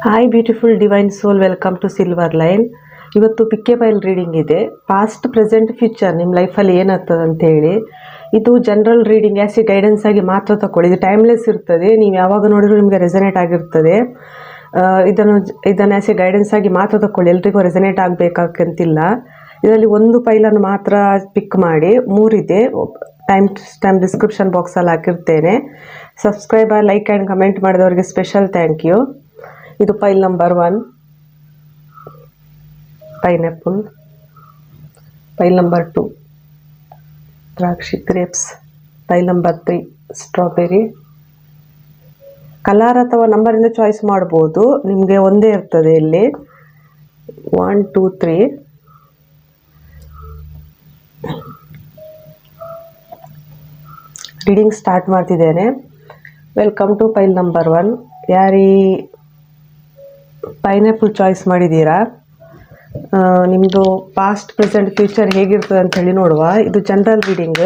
Hi beautiful divine soul, welcome to silver line. ಇವತ್ತು pick a file reading ಇದೆ. Past, present, future ನಿಮ್ಮ ಲೈಫಲ್ಲಿ ಏನಾಗ್ತದೆ ಅಂತೇಳಿ. ಇದು general reading, as a guidance ಆಗಿ ಮಾತ್ರ ತಗೊಳ್ಳಿ. ಇದು ಟೈಮ್ಲೆಸ್ ಇರ್ತದೆ, ನೀವು ಯಾವಾಗ ನೋಡಿದ್ರು ನಿಮಗೆ ರೆಸನೇಟ್ ಆಗಿರ್ತದೆ. ಇದನ್ನು ಆ್ಯಸ್ ಎ ಗೈಡೆನ್ಸ್ ಆಗಿ ಮಾತ್ರ ತಗೊಳ್ಳಿ, ಎಲ್ರಿಗೂ ರೆಸನೇಟ್ ಆಗಬೇಕಂತಿಲ್ಲ. ಇದರಲ್ಲಿ ಒಂದು ಫೈಲನ್ನು ಮಾತ್ರ ಪಿಕ್ ಮಾಡಿ, ಮೂರಿದೆ. ಟೈಮ್ ಡಿಸ್ಕ್ರಿಪ್ಷನ್ ಬಾಕ್ಸಲ್ಲಿ ಹಾಕಿರ್ತೇನೆ. ಸಬ್ಸ್ಕ್ರೈಬರ್, ಲೈಕ್ ಆ್ಯಂಡ್ ಕಮೆಂಟ್ ಮಾಡಿದವರಿಗೆ ಸ್ಪೆಷಲ್ ಥ್ಯಾಂಕ್ ಯು. ಇದು file number 1 pineapple, file number 2 ದ್ರಾಕ್ಷಿ grapes, file number 3 strawberry. Colour ಅಥವಾ ನಂಬರಿಂದ ಚಾಯ್ಸ್ ಮಾಡ್ಬೋದು, ನಿಮಗೆ ಒಂದೇ ಇರ್ತದೆ ಇಲ್ಲಿ. 1 2 3 ರೀಡಿಂಗ್ ಸ್ಟಾರ್ಟ್ ಮಾಡ್ತಿದ್ದೇನೆ. Welcome to file number 1. ಯಾರೀ ಪೈನಾಪಲ್ ಚಾಯ್ಸ್ ಮಾಡಿದ್ದೀರಾ, ನಿಮ್ಮದು ಪಾಸ್ಟ್, ಪ್ರೆಸೆಂಟ್, ಫ್ಯೂಚರ್ ಹೇಗಿರ್ತದೆ ಅಂತ ಹೇಳಿ ನೋಡುವ. ಇದು ಜನರಲ್ ರೀಡಿಂಗ್.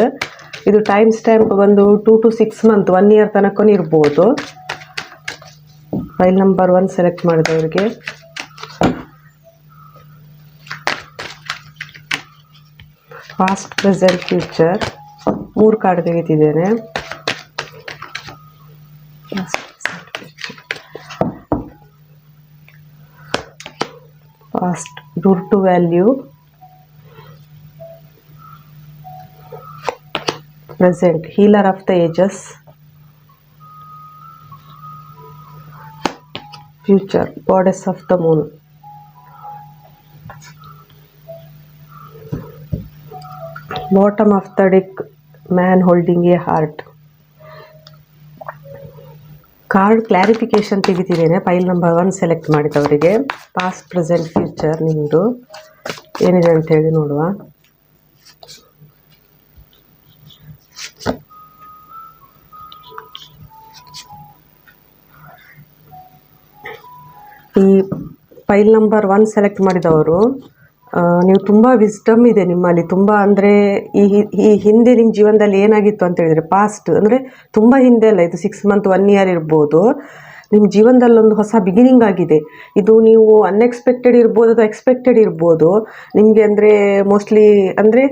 ಇದು ಟೈಮ್ ಸ್ಟ್ಯಾಂಪ್ ಬಂದು 2 to 6 ಮಂತ್, 1 year ತನಕ ಇರ್ಬೋದು. ಫೈಲ್ ನಂಬರ್ 1 ಸೆಲೆಕ್ಟ್ ಮಾಡಿದವರಿಗೆ ಪಾಸ್ಟ್, ಪ್ರೆಸೆಂಟ್, ಫ್ಯೂಚರ್ 3 ಕಾರ್ಡ್ ತೆಗಿತಿದ್ದೇನೆ. Past, root to value. Present, healer of the ages. Future, goddess of the moon. Bottom of the deck, man holding a heart. Card clarification ತೆಗಿತಿದ್ದೇನೆ. File number 1 select ಮಾಡಿದವರಿಗೆ past, present, future ನಿಮ್ಮದು ಏನಿದೆ ಅಂತ ಹೇಳಿ ನೋಡುವ. ಈ file number 1 select ಮಾಡಿದವರು, ನೀವು ತುಂಬ ವಿಸ್ಡಮ್ ಇದೆ ನಿಮ್ಮಲ್ಲಿ. ತುಂಬ ಅಂದರೆ ಈ ಹಿಂದೆ ನಿಮ್ಮ ಜೀವನದಲ್ಲಿ ಏನಾಗಿತ್ತು ಅಂತ ಹೇಳಿದರೆ, ಪಾಸ್ಟ್ ಅಂದರೆ ತುಂಬ ಹಿಂದೆ ಅಲ್ಲ, ಇದು 6 ಮಂತ್ 1 year ಇರ್ಬೋದು. ನಿಮ್ಮ ಜೀವನದಲ್ಲಿ ಒಂದು ಹೊಸ ಬಿಗಿನಿಂಗ್ ಆಗಿದೆ. ಇದು ನೀವು ಅನ್ಎಕ್ಸ್ಪೆಕ್ಟೆಡ್ ಇರ್ಬೋದು ಅಥವಾ ಎಕ್ಸ್ಪೆಕ್ಟೆಡ್ ಇರ್ಬೋದು. ನಿಮಗೆ ಅಂದರೆ ಮೋಸ್ಟ್ಲಿ ಅಂದರೆ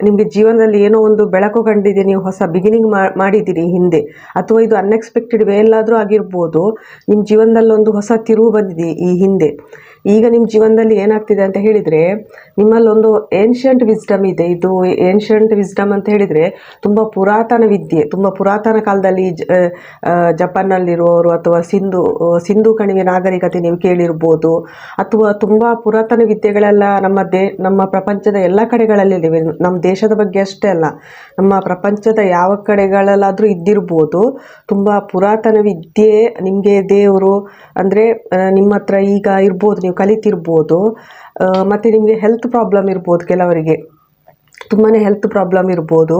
ನಿಮಗೆ ಜೀವನದಲ್ಲಿ ಏನೋ ಒಂದು ಬೆಳಕು ಕಂಡಿದೆ, ನೀವು ಹೊಸ ಬಿಗಿನಿಂಗ್ ಮಾಡಿದ್ದೀರಿ ಹಿಂದೆ, ಅಥವಾ ಇದು ಅನ್ಎಕ್ಸ್ಪೆಕ್ಟೆಡ್ ವೇ ಎಲ್ಲಾದರೂ ಆಗಿರ್ಬೋದು. ನಿಮ್ಮ ಜೀವನದಲ್ಲಿ ಒಂದು ಹೊಸ ತಿರುವು ಬಂದಿದೆ ಈ ಹಿಂದೆ. ಈಗ ನಿಮ್ಮ ಜೀವನದಲ್ಲಿ ಏನಾಗ್ತಿದೆ ಅಂತ ಹೇಳಿದರೆ, ನಿಮ್ಮಲ್ಲೊಂದು ಏನ್ಷಿಯಂಟ್ ವಿಸ್ಡಮ್ ಇದೆ. ಇದು ಏನ್ಷಿಯಂಟ್ ವಿಸ್ಡಮ್ ಅಂತ ಹೇಳಿದರೆ ತುಂಬ ಪುರಾತನ ವಿದ್ಯೆ. ತುಂಬ ಪುರಾತನ ಕಾಲದಲ್ಲಿ ಜಪಾನ್ನಲ್ಲಿರುವವರು ಅಥವಾ ಸಿಂಧು ಕಣಿವೆ ನಾಗರಿಕತೆ ನೀವು ಕೇಳಿರ್ಬೋದು. ಅಥವಾ ತುಂಬ ಪುರಾತನ ವಿದ್ಯೆಗಳೆಲ್ಲ ನಮ್ಮ ಪ್ರಪಂಚದ ಎಲ್ಲ ಕಡೆಗಳಲ್ಲಿವೆ. ನಮ್ಮ ದೇಶದ ಬಗ್ಗೆ ಅಷ್ಟೇ ಅಲ್ಲ, ನಮ್ಮ ಪ್ರಪಂಚದ ಯಾವ ಕಡೆಗಳಲ್ಲಾದರೂ ಇದ್ದಿರ್ಬೋದು. ತುಂಬ ಪುರಾತನ ವಿದ್ಯೆ ನಿಮಗೆ ದೇವರು ಅಂದರೆ ನಿಮ್ಮ ಹತ್ರ ಈಗ ಇರ್ಬೋದು, ನೀವು ಕಲಿತಿರ್ಬೋದು. ಮತ್ತು ನಿಮಗೆ ಹೆಲ್ತ್ ಪ್ರಾಬ್ಲಮ್ ಇರ್ಬೋದು, ಕೆಲವರಿಗೆ ತುಂಬಾ ಹೆಲ್ತ್ ಪ್ರಾಬ್ಲಮ್ ಇರ್ಬೋದು.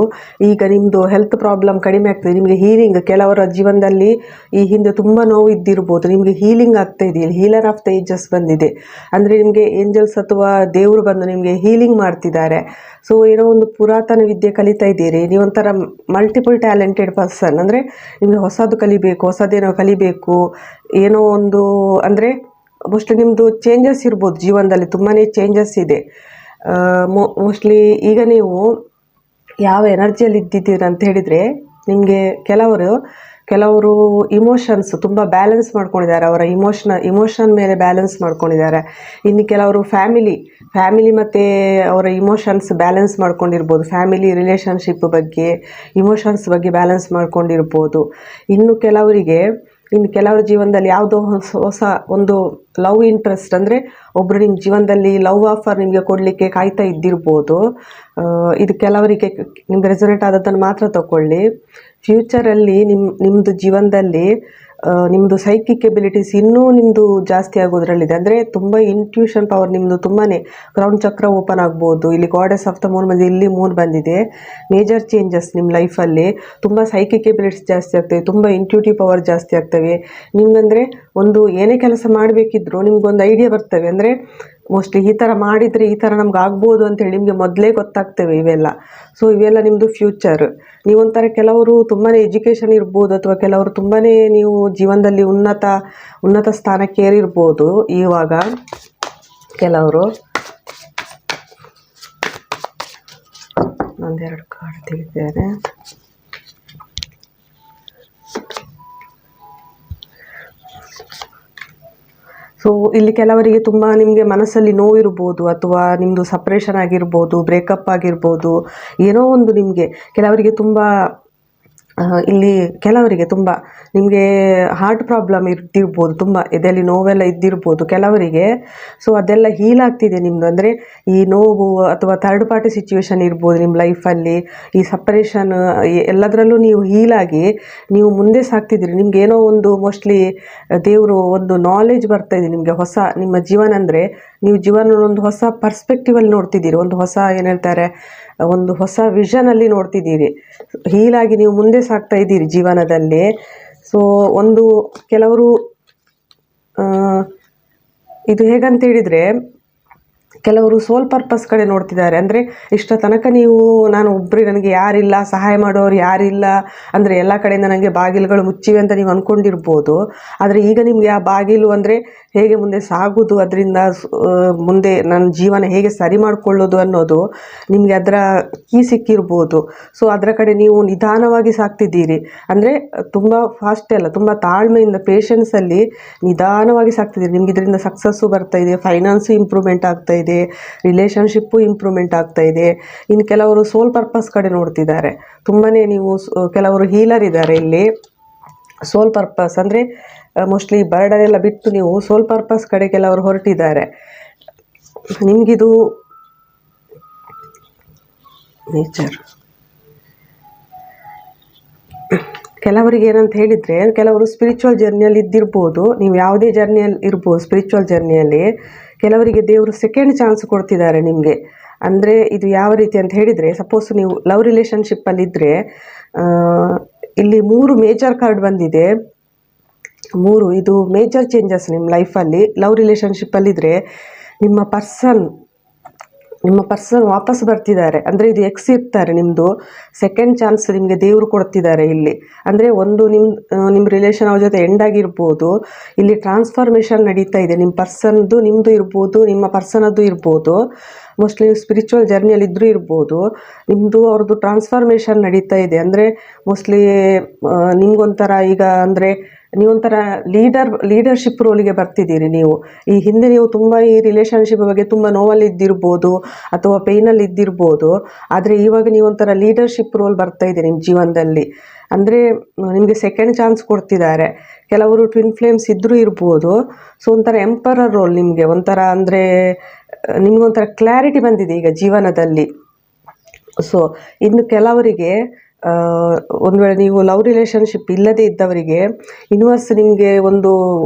ಈಗ ನಿಮ್ಮದು ಹೆಲ್ತ್ ಪ್ರಾಬ್ಲಮ್ ಕಡಿಮೆ ಆಗ್ತದೆ, ನಿಮಗೆ ಹೀಲಿಂಗ್. ಕೆಲವರ ಜೀವನದಲ್ಲಿ ಈ ಹಿಂದೆ ತುಂಬ ನೋವು ಇದ್ದಿರ್ಬೋದು, ನಿಮಗೆ ಹೀಲಿಂಗ್ ಆಗ್ತಾ ಇದೆಯಲ್ಲ. ಹೀಲರ್ ಆಫ್ ದ ಏಜಸ್ ಬಂದಿದೆ ಅಂದರೆ ನಿಮಗೆ ಏಂಜಲ್ಸ್ ಅಥವಾ ದೇವರು ಬಂದು ನಿಮಗೆ ಹೀಲಿಂಗ್ ಮಾಡ್ತಿದ್ದಾರೆ. ಸೊ ಏನೋ ಒಂದು ಪುರಾತನ ವಿದ್ಯೆ ಕಲಿತಾ ಇದ್ದೀರಿ. ನೀವೊಂಥರ ಮಲ್ಟಿಪಲ್ ಟ್ಯಾಲೆಂಟೆಡ್ ಪರ್ಸನ್. ಅಂದರೆ ನಿಮಗೆ ಹೊಸದು ಕಲಿಬೇಕು, ಹೊಸದೇನೋ ಕಲಿಬೇಕು, ಏನೋ ಒಂದು ಅಂದರೆ ಮೋಸ್ಟ್ಲಿ ನಿಮ್ಮದು ಚೇಂಜಸ್ ಇರ್ಬೋದು ಜೀವನದಲ್ಲಿ. ತುಂಬಾ ಚೇಂಜಸ್ ಇದೆ. ಮೋಸ್ಟ್ಲಿ ಈಗ ನೀವು ಯಾವ ಎನರ್ಜಿಯಲ್ಲಿ ಇದ್ದಿದ್ದೀರ ಅಂತ ಹೇಳಿದರೆ, ನಿಮಗೆ ಕೆಲವರು ಇಮೋಷನ್ಸ್ ತುಂಬ ಬ್ಯಾಲೆನ್ಸ್ ಮಾಡ್ಕೊಂಡಿದ್ದಾರೆ. ಅವರ ಇಮೋಷನ್ ಮೇಲೆ ಬ್ಯಾಲೆನ್ಸ್ ಮಾಡ್ಕೊಂಡಿದ್ದಾರೆ. ಇನ್ನು ಕೆಲವರು ಫ್ಯಾಮಿಲಿ ಮತ್ತು ಅವರ ಇಮೋಷನ್ಸ್ ಬ್ಯಾಲೆನ್ಸ್ ಮಾಡ್ಕೊಂಡಿರ್ಬೋದು. ಫ್ಯಾಮಿಲಿ ರಿಲೇಷನ್ಶಿಪ್ ಬಗ್ಗೆ, ಇಮೋಷನ್ಸ್ ಬಗ್ಗೆ ಬ್ಯಾಲೆನ್ಸ್ ಮಾಡ್ಕೊಂಡಿರ್ಬೋದು. ಇನ್ನು ಕೆಲವರ ಜೀವನದಲ್ಲಿ ಯಾವುದೋ ಹೊಸ ಒಂದು ಲವ್ ಇಂಟ್ರೆಸ್ಟ್, ಅಂದರೆ ಒಬ್ಬರು ನಿಮ್ಮ ಜೀವನದಲ್ಲಿ ಲವ್ ಆಫರ್ ನಿಮಗೆ ಕೊಡಲಿಕ್ಕೆ ಕಾಯ್ತಾ ಇದ್ದಿರ್ಬೋದು. ಇದು ಕೆಲವರಿಗೆ ನಿಮ್ಗೆ ರೆಸೊನೇಟ್ ಆದದ್ದನ್ನು ಮಾತ್ರ ತಗೊಳ್ಳಿ. ಫ್ಯೂಚರಲ್ಲಿ ನಿಮ್ಮದು ಜೀವನದಲ್ಲಿ ನಿಮ್ಮದು ಸೈಕಿಕ್ ಎಬಿಲಿಟೀಸ್ ಇನ್ನೂ ನಿಮ್ಮದು ಜಾಸ್ತಿ ಆಗೋದ್ರಲ್ಲಿದೆ. ಅಂದರೆ ತುಂಬ ಇಂಟ್ಯೂಷನ್ ಪವರ್ ನಿಮ್ಮದು ತುಂಬಾ. ಕ್ರೌನ್ ಚಕ್ರ ಓಪನ್ ಆಗ್ಬೋದು. ಇಲ್ಲಿ ಗಾಡೆಸ್ ಆಫ್ ದ ಮೂನ್ ಬಂದಿದೆ, ಇಲ್ಲಿ ಮೂನ್ ಬಂದಿದೆ. ಮೇಜರ್ ಚೇಂಜಸ್ ನಿಮ್ಮ ಲೈಫಲ್ಲಿ. ತುಂಬ ಸೈಕಿಕ್ ಎಬಿಲಿಟೀಸ್ ಜಾಸ್ತಿ ಆಗ್ತವೆ, ತುಂಬ ಇಂಟ್ಯೂಟಿವ್ ಪವರ್ ಜಾಸ್ತಿ ಆಗ್ತವೆ. ನಿಮ್ಗಂದರೆ ಒಂದು ಏನೇ ಕೆಲಸ ಮಾಡಬೇಕಿದ್ರೂ ನಿಮ್ಗೊಂದು ಐಡಿಯಾ ಬರ್ತವೆ. ಅಂದರೆ ಮೋಸ್ಟ್ಲಿ ಈ ಥರ ಮಾಡಿದರೆ ಈ ಥರ ನಮ್ಗೆ ಆಗ್ಬೋದು ಅಂತೇಳಿ ನಿಮಗೆ ಮೊದಲೇ ಗೊತ್ತಾಗ್ತವೆ ಇವೆಲ್ಲ. ಸೊ ಇವೆಲ್ಲ ನಿಮ್ಮದು ಫ್ಯೂಚರ್. ನೀವೊಂಥರ ಕೆಲವರು ತುಂಬಾ ಎಜುಕೇಷನ್ ಇರ್ಬೋದು, ಅಥವಾ ಕೆಲವರು ತುಂಬಾ ನೀವು ಜೀವನದಲ್ಲಿ ಉನ್ನತ ಸ್ಥಾನಕ್ಕೆ ಏರಿರ್ಬೋದು ಇವಾಗ. ಕೆಲವರು ಒಂದೆರಡು ಕಾರ್ಡ್ ತೆಗಿದ್ದೇನೆ. ಸೊ ಇಲ್ಲಿ ಕೆಲವರಿಗೆ ತುಂಬ ನಿಮಗೆ ಮನಸ್ಸಲ್ಲಿ ನೋವಿರ್ಬೋದು, ಅಥವಾ ನಿಮ್ಮದು ಸಪ್ರೇಷನ್ ಆಗಿರ್ಬೋದು, ಬ್ರೇಕಪ್ ಆಗಿರ್ಬೋದು, ಏನೋ ಒಂದು ನಿಮಗೆ ಕೆಲವರಿಗೆ ತುಂಬ ಇಲ್ಲಿ ಕೆಲವರಿಗೆ ತುಂಬ ನಿಮಗೆ ಹಾರ್ಟ್ ಪ್ರಾಬ್ಲಮ್ ಇರ್ತಿರ್ಬೋದು, ತುಂಬ ಎದೆಯಲ್ಲಿ ನೋವೆಲ್ಲ ಇದ್ದಿರ್ಬೋದು ಕೆಲವರಿಗೆ. ಸೊ ಅದೆಲ್ಲ ಹೀಲ್ ಆಗ್ತಿದೆ ನಿಮ್ಮದು. ಅಂದರೆ ಈ ನೋವು ಅಥವಾ ಥರ್ಡ್ ಪಾರ್ಟಿ ಸಿಚುವೇಶನ್ ಇರ್ಬೋದು ನಿಮ್ಮ ಲೈಫಲ್ಲಿ, ಈ ಸಪ್ರೇಷನ್ ಎಲ್ಲದರಲ್ಲೂ ನೀವು ಹೀಲಾಗಿ ನೀವು ಮುಂದೆ ಸಾಗ್ತಿದ್ದೀರಿ. ನಿಮ್ಗೆ ಏನೋ ಒಂದು ಮೋಸ್ಟ್ಲಿ ದೇವರು ಒಂದು ನಾಲೆಜ್ ಬರ್ತಾಯಿದೆ ನಿಮಗೆ. ಹೊಸ ನಿಮ್ಮ ಜೀವನ ಅಂದರೆ ನೀವು ಜೀವನ ಒಂದು ಹೊಸ ಪರ್ಸ್ಪೆಕ್ಟಿವಲ್ಲಿ ನೋಡ್ತಿದ್ದೀರಿ, ಒಂದು ಹೊಸ ಏನು ಹೇಳ್ತಾರೆ, ಒಂದು ಹೊಸ ವಿಷನಲ್ಲಿ ನೋಡ್ತಿದ್ದೀರಿ. ಹೀಲಾಗಿ ನೀವು ಮುಂದೆ ಸಾಗ್ತಾ ಇದ್ದೀರಿ ಜೀವನದಲ್ಲಿ. ಸೊ ಒಂದು ಕೆಲವರು ಇದು ಹೇಗಂತ ಹೇಳಿದರೆ, ಕೆಲವರು ಸೋಲ್ ಪರ್ಪಸ್ ಕಡೆ ನೋಡ್ತಿದ್ದಾರೆ. ಅಂದರೆ ಇಷ್ಟ ತನಕ ನೀವು ನಾನು ಒಬ್ಬರಿಗೆ ನನಗೆ ಯಾರಿಲ್ಲ, ಸಹಾಯ ಮಾಡೋರು ಯಾರಿಲ್ಲ, ಅಂದರೆ ಎಲ್ಲ ಕಡೆಯಿಂದ ನನಗೆ ಬಾಗಿಲುಗಳು ಮುಚ್ಚಿವೆ ಅಂತ ನೀವು ಅಂದ್ಕೊಂಡಿರ್ಬೋದು. ಆದರೆ ಈಗ ನಿಮಗೆ ಆ ಬಾಗಿಲು ಅಂದರೆ ಹೇಗೆ ಮುಂದೆ ಸಾಗೋದು, ಅದರಿಂದ ಮುಂದೆ ನನ್ನ ಜೀವನ ಹೇಗೆ ಸರಿ ಮಾಡಿಕೊಳ್ಳೋದು ಅನ್ನೋದು ನಿಮಗೆ ಅದರ ಕೀ ಸಿಕ್ಕಿರ್ಬೋದು. ಸೊ ಅದರ ಕಡೆ ನೀವು ನಿಧಾನವಾಗಿ ಸಾಗ್ತಿದ್ದೀರಿ. ಅಂದರೆ ತುಂಬ ಫಾಸ್ಟ್ ಅಲ್ಲ, ತುಂಬ ತಾಳ್ಮೆಯಿಂದ ಪೇಷನ್ಸಲ್ಲಿ ನಿಧಾನವಾಗಿ ಸಾಗ್ತಿದ್ದೀರಿ. ನಿಮ್ಗೆ ಇದರಿಂದ ಸಕ್ಸಸ್ಸು ಬರ್ತಾ ಇದೆ, ಫೈನಾನ್ಸು ಇಂಪ್ರೂವ್ಮೆಂಟ್ ಆಗ್ತಾ ಇದೆ, ರಿಲೇಷನ್ಶಿಪ್ಪು ಇಂಪ್ರೂವ್ಮೆಂಟ್ ಆಗ್ತಾ ಇದೆ. ಇನ್ನು ಕೆಲವರು ಸೋಲ್ ಪರ್ಪಸ್ ಕಡೆ ನೋಡ್ತಿದ್ದಾರೆ. ತುಂಬಾ ನೀವು ಕೆಲವರು ಹೀಲರ್ ಇದ್ದಾರೆ ಇಲ್ಲಿ. ಸೋಲ್ ಪರ್ಪಸ್ ಅಂದರೆ ಮೋಸ್ಟ್ಲಿ ಬರ್ಡನ್ ಎಲ್ಲ ಬಿಟ್ಟು ನೀವು ಸೋಲ್ ಪರ್ಪಸ್ ಕಡೆ ಕೆಲವರು ಹೊರಟಿದ್ದಾರೆ. ನಿಮಗಿದು ನೇಚರ್. ಕೆಲವರಿಗೆ ಏನಂತ ಹೇಳಿದರೆ, ಕೆಲವರು ಸ್ಪಿರಿಚುವಲ್ ಜರ್ನಿಯಲ್ಲಿ ಇದ್ದಿರ್ಬೋದು, ನೀವು ಯಾವುದೇ ಜರ್ನಿಯಲ್ಲಿ ಇರ್ಬೋದು. ಸ್ಪಿರಿಚುವಲ್ ಜರ್ನಿಯಲ್ಲಿ ಕೆಲವರಿಗೆ ದೇವರು ಸೆಕೆಂಡ್ ಚಾನ್ಸ್ ಕೊಡ್ತಿದ್ದಾರೆ ನಿಮಗೆ. ಅಂದರೆ ಇದು ಯಾವ ರೀತಿ ಅಂತ ಹೇಳಿದರೆ, ಸಪೋಸ್ ನೀವು ಲವ್ ರಿಲೇಷನ್ಶಿಪ್ಪಲ್ಲಿದ್ದರೆ ಇಲ್ಲಿ 3 ಮೇಜರ್ ಕಾರ್ಡ್ ಬಂದಿದೆ. 3 ಇದು ಮೇಜರ್ ಚೇಂಜಸ್ ನಿಮ್ಮ ಲೈಫಲ್ಲಿ. ಲವ್ ರಿಲೇಷನ್ಶಿಪ್ಪಲ್ಲಿದ್ದರೆ ನಿಮ್ಮ ಪರ್ಸನ್ ವಾಪಸ್ ಬರ್ತಿದ್ದಾರೆ. ಅಂದರೆ ಇದು ಎಕ್ಸ್ ಇರ್ತಾರೆ ನಿಮ್ಮದು. ಸೆಕೆಂಡ್ ಚಾನ್ಸ್ ನಿಮಗೆ ದೇವರು ಕೊಡ್ತಿದ್ದಾರೆ ಇಲ್ಲಿ. ಅಂದರೆ ಒಂದು ನಿಮ್ಮ ರಿಲೇಷನ್ ಅವ್ರ ಜೊತೆ ಎಂಡ್ ಆಗಿರ್ಬೋದು. ಇಲ್ಲಿ ಟ್ರಾನ್ಸ್ಫಾರ್ಮೇಷನ್ ನಡೀತಾ ಇದೆ. ನಿಮ್ಮ ಪರ್ಸನ್ದು ನಿಮ್ಮದು ಇರ್ಬೋದು, ನಿಮ್ಮ ಪರ್ಸನದ್ದು ಇರ್ಬೋದು. ಮೋಸ್ಟ್ಲಿ ನೀವು ಸ್ಪಿರಿಚುವಲ್ ಜರ್ನಿಯಲ್ಲಿ ಇದ್ದರೂ ಇರ್ಬೋದು. ನಿಮ್ಮದು ಅವ್ರದ್ದು ಟ್ರಾನ್ಸ್ಫಾರ್ಮೇಷನ್ ನಡೀತಾ ಇದೆ. ಅಂದರೆ ಮೋಸ್ಟ್ಲಿ ನಿಮ್ಗೊಂಥರ ಈಗ ಅಂದರೆ ನೀವೊಂಥರ ಲೀಡರ್ಶಿಪ್ ರೋಲಿಗೆ ಬರ್ತಿದ್ದೀರಿ ನೀವು. ಈ ಹಿಂದೆ ನೀವು ತುಂಬ ಈ ರಿಲೇಷನ್ಶಿಪ್ ಬಗ್ಗೆ ತುಂಬ ನೋವಲ್ಲಿ ಇದ್ದಿರ್ಬೋದು, ಅಥವಾ ಪೇಯ್ನಲ್ಲಿ ಇದ್ದಿರ್ಬೋದು. ಆದರೆ ಇವಾಗ ನೀವೊಂಥರ ಲೀಡರ್ಶಿಪ್ ರೋಲ್ ಬರ್ತಾ ಇದೆ ನಿಮ್ಮ ಜೀವನದಲ್ಲಿ. ಅಂದರೆ ನಿಮಗೆ ಸೆಕೆಂಡ್ ಚಾನ್ಸ್ ಕೊಡ್ತಿದ್ದಾರೆ. ಕೆಲವರು ಟ್ವಿನ್ ಫ್ಲೇಮ್ಸ್ ಇದ್ದರೂ ಇರ್ಬೋದು. ಸೊ ಒಂಥರ ಎಂಪರರ್ ರೋಲ್ ನಿಮಗೆ ಒಂಥರ. ಅಂದರೆ ನಿಮಗೊಂಥರ ಕ್ಲಾರಿಟಿ ಬಂದಿದೆ ಈಗ ಜೀವನದಲ್ಲಿ. ಸೊ ಇನ್ನು ಕೆಲವರಿಗೆ ಒಂದು ವೇಳೆ ನೀವು ಲವ್ ರಿಲೇಷನ್ಶಿಪ್ ಇಲ್ಲದೇ ಇದ್ದವರಿಗೆ ಯೂನಿವರ್ಸ್ ನಿಮಗೆ ಒಂದು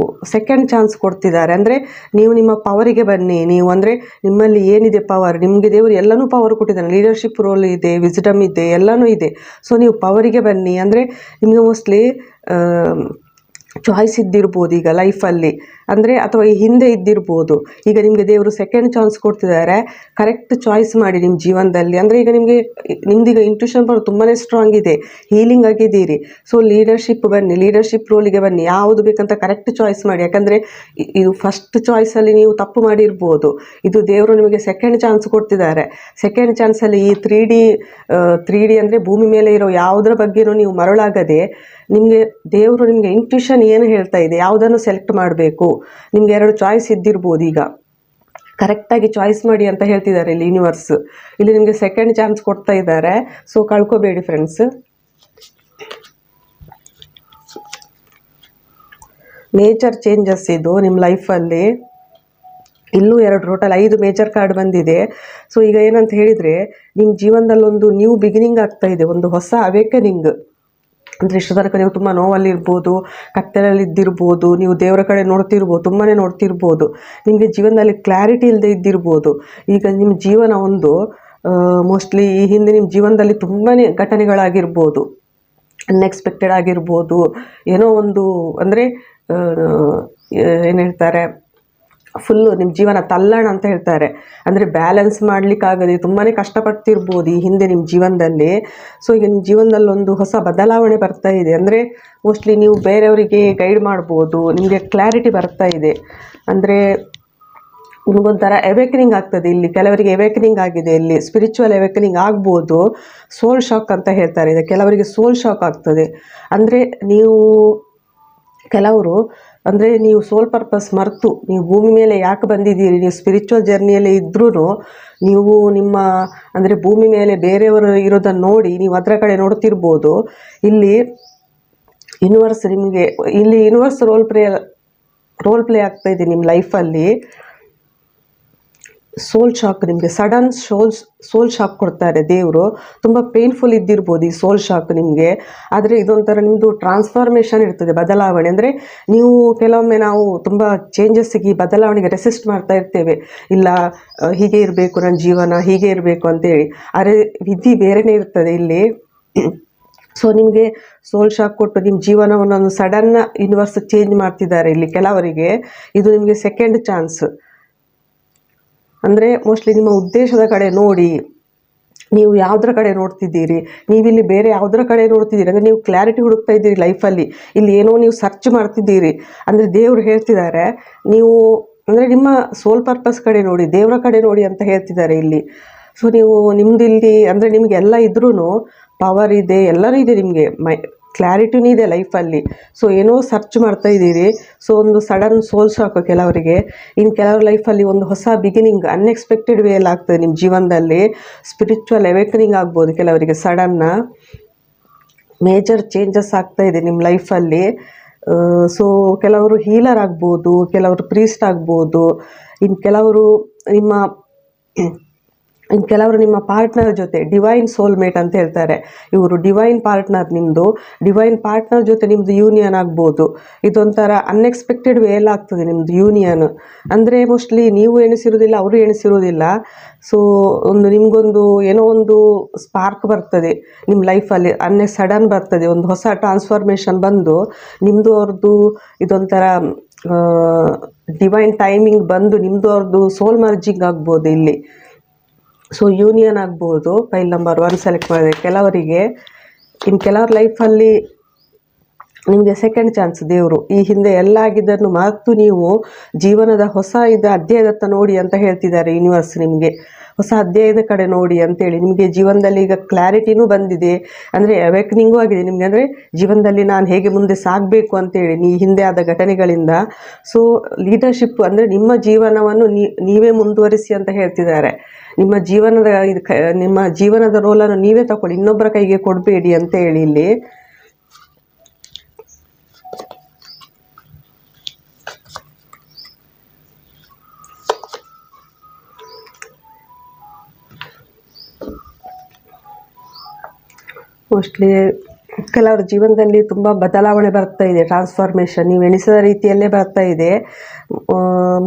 ಸೆಕೆಂಡ್ ಚಾನ್ಸ್ ಕೊಡ್ತಿದ್ದಾರೆ. ಅಂದರೆ ನೀವು ನಿಮ್ಮ ಪವರಿಗೆ ಬನ್ನಿ. ನೀವು ಅಂದರೆ ನಿಮ್ಮಲ್ಲಿ ಏನಿದೆ ಪವರ್, ನಿಮಗೆ ದೇವರು ಎಲ್ಲನೂ ಪವರ್ ಕೊಟ್ಟಿದ್ದಾನೆ. ಲೀಡರ್ಶಿಪ್ ರೋಲ್ ಇದೆ, ವಿಸ್ಡಮ್ ಇದೆ, ಎಲ್ಲನೂ ಇದೆ. ಸೊ ನೀವು ಪವರಿಗೆ ಬನ್ನಿ. ಅಂದರೆ ನಿಮಗೆ ಮೋಸ್ಟ್ಲಿ ಚಾಯ್ಸ್ ಇದ್ದಿರ್ಬೋದು ಈಗ ಲೈಫಲ್ಲಿ. ಅಂದರೆ ಅಥವಾ ಈ ಹಿಂದೆ ಇದ್ದಿರ್ಬೋದು. ಈಗ ನಿಮಗೆ ದೇವರು ಸೆಕೆಂಡ್ ಚಾನ್ಸ್ ಕೊಡ್ತಿದ್ದಾರೆ. ಕರೆಕ್ಟ್ ಚಾಯ್ಸ್ ಮಾಡಿ ನಿಮ್ಮ ಜೀವನದಲ್ಲಿ. ಅಂದರೆ ಈಗ ನಿಮ್ದೀಗ ಇಂಟ್ಯೂಷನ್ ಪವರ್ ತುಂಬಾ ಸ್ಟ್ರಾಂಗ್ ಇದೆ, ಹೀಲಿಂಗ್ ಆಗಿದ್ದೀರಿ. ಸೊ ಲೀಡರ್ಶಿಪ್ ಬನ್ನಿ, ಲೀಡರ್ಶಿಪ್ ರೋಲಿಗೆ ಬನ್ನಿ. ಯಾವುದು ಬೇಕಂತ ಕರೆಕ್ಟ್ ಚಾಯ್ಸ್ ಮಾಡಿ. ಯಾಕಂದರೆ ಇದು ಫಸ್ಟ್ ಚಾಯ್ಸಲ್ಲಿ ನೀವು ತಪ್ಪು ಮಾಡಿರ್ಬೋದು. ಇದು ದೇವರು ನಿಮಗೆ ಸೆಕೆಂಡ್ ಚಾನ್ಸ್ ಕೊಡ್ತಿದ್ದಾರೆ. ಸೆಕೆಂಡ್ ಚಾನ್ಸಲ್ಲಿ ಈ 3D ಅಂದರೆ ಭೂಮಿ ಮೇಲೆ ಇರೋ ಯಾವುದರ ಬಗ್ಗೆನೂ ನೀವು ಮರಳಾಗದೆ, ದೇವರು ನಿಮಗೆ ಇಂಟ್ಯೂಷನ್ ಏನು ಹೇಳ್ತಾ ಇದೆ, ಯಾವುದನ್ನು ಸೆಲೆಕ್ಟ್ ಮಾಡಬೇಕು. ನಿಮ್ಗೆ 2 ಚಾಯ್ಸ್ ಇದ್ದಿರ್ಬೋದು. ಈಗ ಕರೆಕ್ಟಾಗಿ ಚಾಯ್ಸ್ ಮಾಡಿ ಅಂತ ಹೇಳ್ತಿದ್ದಾರೆ ಇಲ್ಲಿ ಯೂನಿವರ್ಸ್. ಇಲ್ಲಿ ನಿಮಗೆ ಸೆಕೆಂಡ್ ಚಾನ್ಸ್ ಕೊಡ್ತಾ ಇದ್ದಾರೆ. ಸೊ ಕಳ್ಕೊಬೇಡಿ ಫ್ರೆಂಡ್ಸ್. ಮೇಜರ್ ಚೇಂಜಸ್ ಇದು ನಿಮ್ಮ ಲೈಫಲ್ಲಿ. ಇಲ್ಲೂ 2 ಟೋಟಲ್ 5 ಮೇಜರ್ ಕಾರ್ಡ್ ಬಂದಿದೆ. ಸೊ ಈಗ ಏನಂತ ಹೇಳಿದರೆ, ನಿಮ್ಮ ಜೀವನದಲ್ಲಿ ಒಂದು ನ್ಯೂ ಬಿಗಿನಿಂಗ್ ಆಗ್ತಾ ಇದೆ, ಒಂದು ಹೊಸ ಅವೇಕನಿಂಗ್. ಅಂದರೆ ಇಷ್ಟು ತನಕ ನೀವು ತುಂಬ ನೋವಲ್ಲಿರ್ಬೋದು, ಕತ್ತಲಲ್ಲಿ ಇದ್ದಿರ್ಬೋದು, ನೀವು ದೇವರ ಕಡೆ ನೋಡ್ತಿರ್ಬೋದು, ತುಂಬಾ ನೋಡ್ತಿರ್ಬೋದು. ನಿಮಗೆ ಜೀವನದಲ್ಲಿ ಕ್ಲಾರಿಟಿ ಇಲ್ಲದೆ ಇದ್ದಿರ್ಬೋದು. ಈಗ ನಿಮ್ಮ ಜೀವನ ಒಂದು ಮೋಸ್ಟ್ಲಿ ಈ ಹಿಂದೆ ನಿಮ್ಮ ಜೀವನದಲ್ಲಿ ತುಂಬಾ ಘಟನೆಗಳಾಗಿರ್ಬೋದು, ಅನ್ಎಕ್ಸ್ಪೆಕ್ಟೆಡ್ ಆಗಿರ್ಬೋದು. ಏನೋ ಒಂದು ಅಂದರೆ ಏನು ಹೇಳ್ತಾರೆ, ಫುಲ್ಲು ನಿಮ್ಮ ಜೀವನ ತಲ್ಲಣ ಅಂತ ಹೇಳ್ತಾರೆ. ಅಂದರೆ ಬ್ಯಾಲೆನ್ಸ್ ಮಾಡಲಿಕ್ಕಾಗದೆ ತುಂಬಾ ಕಷ್ಟಪಡ್ತಿರ್ಬೋದು ಈ ಹಿಂದೆ ನಿಮ್ಮ ಜೀವನದಲ್ಲಿ. ಸೊ ಈಗ ನಿಮ್ಮ ಜೀವನದಲ್ಲಿ ಒಂದು ಹೊಸ ಬದಲಾವಣೆ ಬರ್ತಾ ಇದೆ. ಅಂದರೆ ಮೋಸ್ಟ್ಲಿ ನೀವು ಬೇರೆಯವರಿಗೆ ಗೈಡ್ ಮಾಡ್ಬೋದು, ನಿಮಗೆ ಕ್ಲಾರಿಟಿ ಬರ್ತಾ ಇದೆ. ಅಂದರೆ ನಿಮಗೊಂಥರ ಅವೇಕನಿಂಗ್ ಆಗ್ತದೆ. ಇಲ್ಲಿ ಕೆಲವರಿಗೆ ಅವೇಕನಿಂಗ್ ಆಗಿದೆ, ಇಲ್ಲಿ ಸ್ಪಿರಿಚುವಲ್ ಅವೇಕನಿಂಗ್ ಆಗ್ಬೋದು. ಸೋಲ್ ಶಾಕ್ ಅಂತ ಹೇಳ್ತಾರೆ ಇದೆ, ಕೆಲವರಿಗೆ ಸೋಲ್ ಶಾಕ್ ಆಗ್ತದೆ. ಅಂದರೆ ಕೆಲವರು ಅಂದರೆ ನೀವು ಸೋಲ್ ಪರ್ಪಸ್ ಮರೆತು ನೀವು ಭೂಮಿ ಮೇಲೆ ಯಾಕೆ ಬಂದಿದ್ದೀರಿ, ನೀವು ಸ್ಪಿರಿಚುವಲ್ ಜರ್ನಿಯಲ್ಲಿ ಇದ್ರೂ ನೀವು ನಿಮ್ಮ ಅಂದರೆ ಭೂಮಿ ಮೇಲೆ ಬೇರೆಯವರು ಇರೋದನ್ನು ನೋಡಿ ನೀವು ಅದರ ಕಡೆ ನೋಡ್ತಿರ್ಬೋದು. ಇಲ್ಲಿ ಯೂನಿವರ್ಸ್ ನಿಮಗೆ ರೋಲ್ ಪ್ಲೇ ಆಗ್ತಾ ಇದೆ ನಿಮ್ಮ ಲೈಫಲ್ಲಿ. ಸೋಲ್ ಶಾಕ್, ನಿಮಗೆ ಸಡನ್ ಸೋಲ್ ಶಾಕ್ ಕೊಡ್ತಾರೆ ದೇವರು. ತುಂಬ ಪೇನ್ಫುಲ್ ಇದ್ದಿರ್ಬೋದು ಈ ಸೋಲ್ ಶಾಕ್ ನಿಮಗೆ. ಆದರೆ ಇದೊಂಥರ ನಿಮ್ಮದು ಟ್ರಾನ್ಸ್ಫಾರ್ಮೇಷನ್ ಇರ್ತದೆ, ಬದಲಾವಣೆ. ಅಂದರೆ ನೀವು ಕೆಲವೊಮ್ಮೆ ನಾವು ತುಂಬ ಚೇಂಜಸ್ಸಿಗೆ, ಈ ಬದಲಾವಣೆಗೆ ರೆಸಿಸ್ಟ್ ಮಾಡ್ತಾ ಇರ್ತೇವೆ. ಇಲ್ಲ ಹೀಗೆ ಇರಬೇಕು ನನ್ನ ಜೀವನ, ಹೀಗೆ ಇರಬೇಕು ಅಂತೇಳಿ. ಆದರೆ ವಿಧಿ ಬೇರೆಯೇ ಇರ್ತದೆ ಇಲ್ಲಿ. ಸೊ ನಿಮಗೆ ಸೋಲ್ ಶಾಕ್ ಕೊಟ್ಟು ನಿಮ್ಮ ಜೀವನವನ್ನು ಸಡನ್ ಯೂನಿವರ್ಸ್ ಚೇಂಜ್ ಮಾಡ್ತಿದ್ದಾರೆ ಇಲ್ಲಿ ಕೆಲವರಿಗೆ. ಇದು ನಿಮಗೆ ಸೆಕೆಂಡ್ ಚಾನ್ಸ್. ಅಂದರೆ ಮೋಸ್ಟ್ಲಿ ನಿಮ್ಮ ಉದ್ದೇಶದ ಕಡೆ ನೋಡಿ, ನೀವು ಯಾವುದರ ಕಡೆ ನೋಡ್ತಿದ್ದೀರಿ, ನೀವಿಲ್ಲಿ ಬೇರೆ ಯಾವುದರ ಕಡೆ ನೋಡ್ತಿದ್ದೀರಿ. ಅಂದರೆ ನೀವು ಕ್ಲಾರಿಟಿ ಹುಡುಕ್ತಾ ಇದ್ದೀರಿ ಲೈಫಲ್ಲಿ, ಇಲ್ಲಿ ಏನೋ ನೀವು ಸರ್ಚ್ ಮಾಡ್ತಿದ್ದೀರಿ. ಅಂದರೆ ದೇವರು ಹೇಳ್ತಿದ್ದಾರೆ ನೀವು ಅಂದರೆ ನಿಮ್ಮ ಸೋಲ್ ಪರ್ಪಸ್ ಕಡೆ ನೋಡಿ, ದೇವರ ಕಡೆ ನೋಡಿ ಅಂತ ಹೇಳ್ತಿದ್ದಾರೆ ಇಲ್ಲಿ. ಸೊ ನೀವು ನಿಮ್ಮದಿಲ್ಲಿ ಅಂದರೆ ನಿಮಗೆ ಎಲ್ಲ ಇದ್ರೂ ಪವರ್ ಇದೆ, ಎಲ್ಲರೂ ಇದೆ, ನಿಮಗೆ ಕ್ಲಾರಿಟಿನೂ ಇದೆ ಲೈಫಲ್ಲಿ. ಸೊ ಏನೋ ಸರ್ಚ್ ಮಾಡ್ತಾ ಇದ್ದೀರಿ. ಸೊ ಒಂದು ಸಡನ್ ಸೋಲ್ ಶಾಕ್ ಕೆಲವರಿಗೆ. ಇನ್ನು ಕೆಲವ್ರ ಲೈಫಲ್ಲಿ ಒಂದು ಹೊಸ ಬಿಗಿನಿಂಗ್ ಅನ್ಎಕ್ಸ್ಪೆಕ್ಟೆಡ್ ವೇಯಲ್ಲಿ ಆಗ್ತದೆ ನಿಮ್ಮ ಜೀವನದಲ್ಲಿ. ಸ್ಪಿರಿಚುವಲ್ ಅವೇಕನಿಂಗ್ ಆಗ್ಬೋದು ಕೆಲವರಿಗೆ, ಸಡನ್ನ ಮೇಜರ್ ಚೇಂಜಸ್ ಆಗ್ತಾ ಇದೆ ನಿಮ್ಮ ಲೈಫಲ್ಲಿ. ಸೊ ಕೆಲವರು ಹೀಲರ್ ಆಗ್ಬೋದು, ಕೆಲವರು ಪ್ರೀಸ್ಟ್ ಆಗ್ಬೋದು. ಇನ್ನು ಕೆಲವರು ನಿಮ್ಮ ಪಾರ್ಟ್ನರ್ ಜೊತೆ ಡಿವೈನ್ ಸೋಲ್ಮೇಟ್ ಅಂತ ಹೇಳ್ತಾರೆ. ಇವರು ಡಿವೈನ್ ಪಾರ್ಟ್ನರ್, ನಿಮ್ಮದು ಡಿವೈನ್ ಪಾರ್ಟ್ನರ್ ಜೊತೆ ನಿಮ್ಮದು ಯೂನಿಯನ್ ಆಗ್ಬೋದು. ಇದೊಂಥರ ಅನ್ಎಕ್ಸ್ಪೆಕ್ಟೆಡ್ ವೇಲ್ ಆಗ್ತದೆ ನಿಮ್ಮದು ಯೂನಿಯನ್. ಅಂದರೆ ಮೋಸ್ಟ್ಲಿ ನೀವು ಎಣಿಸಿರೋದಿಲ್ಲ, ಅವರು ಎಣಿಸಿರೋದಿಲ್ಲ. ಸೊ ನಿಮಗೊಂದು ಏನೋ ಒಂದು ಸ್ಪಾರ್ಕ್ ಬರ್ತದೆ ನಿಮ್ಮ ಲೈಫಲ್ಲಿ, ಸಡನ್ ಬರ್ತದೆ ಒಂದು ಹೊಸ ಟ್ರಾನ್ಸ್ಫಾರ್ಮೇಷನ್ ಬಂದು ನಿಮ್ಮದು ಅವ್ರದ್ದು ಇದೊಂಥರ ಡಿವೈನ್ ಟೈಮಿಂಗ್ ಬಂದು ನಿಮ್ಮದು ಅವ್ರದ್ದು ಸೋಲ್ ಮರ್ಜಿಂಗ್ ಆಗ್ಬೋದು ಇಲ್ಲಿ. ಸೊ ಯೂನಿಯನ್ ಆಗ್ಬೋದು. ಫೈಲ್ ನಂಬರ್ 1 ಸೆಲೆಕ್ಟ್ ಮಾಡಿದೆ ಕೆಲವರಿಗೆ. ಇನ್ನು ಕೆಲವ್ರ ಲೈಫಲ್ಲಿ ನಿಮಗೆ ಸೆಕೆಂಡ್ ಚಾನ್ಸ್ ದೇವರು. ಈ ಹಿಂದೆ ಎಲ್ಲ ಆಗಿದ್ದನ್ನು ಮರೆತು ನೀವು ಜೀವನದ ಹೊಸ ಅಧ್ಯಾಯದತ್ತ ನೋಡಿ ಅಂತ ಹೇಳ್ತಿದ್ದಾರೆ ಯೂನಿವರ್ಸ್. ನಿಮಗೆ ಹೊಸ ಅಧ್ಯಾಯದ ಕಡೆ ನೋಡಿ ಅಂತೇಳಿ. ನಿಮಗೆ ಜೀವನದಲ್ಲಿ ಈಗ ಕ್ಲಾರಿಟಿನೂ ಬಂದಿದೆ, ಅಂದರೆ ಅವೇಕನಿಂಗೂ ಆಗಿದೆ ನಿಮಗೆ. ಅಂದರೆ ಜೀವನದಲ್ಲಿ ನಾನು ಹೇಗೆ ಮುಂದೆ ಸಾಗಬೇಕು ಅಂತೇಳಿ ಈ ಹಿಂದೆ ಆದ ಘಟನೆಗಳಿಂದ. ಸೊ ಲೀಡರ್ಶಿಪ್ ಅಂದರೆ ನಿಮ್ಮ ಜೀವನವನ್ನು ನೀವೇ ಮುಂದುವರಿಸಿ ಅಂತ ಹೇಳ್ತಿದ್ದಾರೆ. ನಿಮ್ಮ ಜೀವನದ ರೋಲನ್ನು ನೀವೇ ತಗೊಳ್ಳಿ, ಇನ್ನೊಬ್ಬರ ಕೈಗೆ ಕೊಡಬೇಡಿ ಅಂತ ಹೇಳಿ ಇಲ್ಲಿ. ಮೋಸ್ಟ್ಲಿ ಕೆಲವರ ಜೀವನದಲ್ಲಿ ತುಂಬ ಬದಲಾವಣೆ ಬರ್ತಾ ಇದೆ, ಟ್ರಾನ್ಸ್ಫಾರ್ಮೇಷನ್ ನೀವು ಎಣಿಸಿದ ರೀತಿಯಲ್ಲೇ ಬರ್ತಾ ಇದೆ.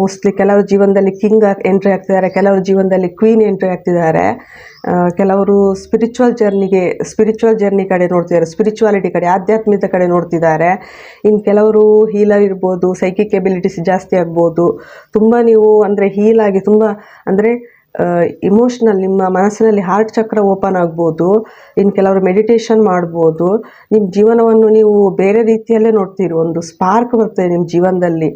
ಮೋಸ್ಟ್ಲಿ ಕೆಲವ್ರ ಜೀವನದಲ್ಲಿ ಕಿಂಗ್ ಎಂಟ್ರಿ ಆಗ್ತಿದ್ದಾರೆ, ಕೆಲವ್ರ ಜೀವನದಲ್ಲಿ ಕ್ವೀನ್ ಎಂಟ್ರಿ ಆಗ್ತಿದ್ದಾರೆ. ಕೆಲವರು ಸ್ಪಿರಿಚುವಲ್ ಜರ್ನಿ ಕಡೆ ನೋಡ್ತಿದ್ದಾರೆ, ಸ್ಪಿರಿಚುವಾಲಿಟಿ ಕಡೆ, ಆಧ್ಯಾತ್ಮಿಕ ಕಡೆ ನೋಡ್ತಿದ್ದಾರೆ. ಇನ್ನು ಕೆಲವರು ಹೀಲರ್ ಇರ್ಬೋದು, ಸೈಕಿಕ್ ಎಬಿಲಿಟೀಸ್ ಜಾಸ್ತಿ ಆಗ್ಬೋದು. ತುಂಬ ನೀವು ಅಂದರೆ ಹೀಲ್ ಆಗಿ ತುಂಬ ಅಂದರೆ ಇಮೋಷ್ನಲ್, ನಿಮ್ಮ ಮನಸ್ಸಿನಲ್ಲಿ ಹಾರ್ಟ್ ಚಕ್ರ ಓಪನ್ ಆಗ್ಬೋದು. ಇನ್ನು ಕೆಲವರು ಮೆಡಿಟೇಷನ್ ಮಾಡ್ಬೋದು. ನಿಮ್ಮ ಜೀವನವನ್ನು ನೀವು ಬೇರೆ ರೀತಿಯಲ್ಲೇ ನೋಡ್ತೀರಿ. ಒಂದು ಸ್ಪಾರ್ಕ್ ಬರ್ತದೆ ನಿಮ್ಮ ಜೀವನದಲ್ಲಿ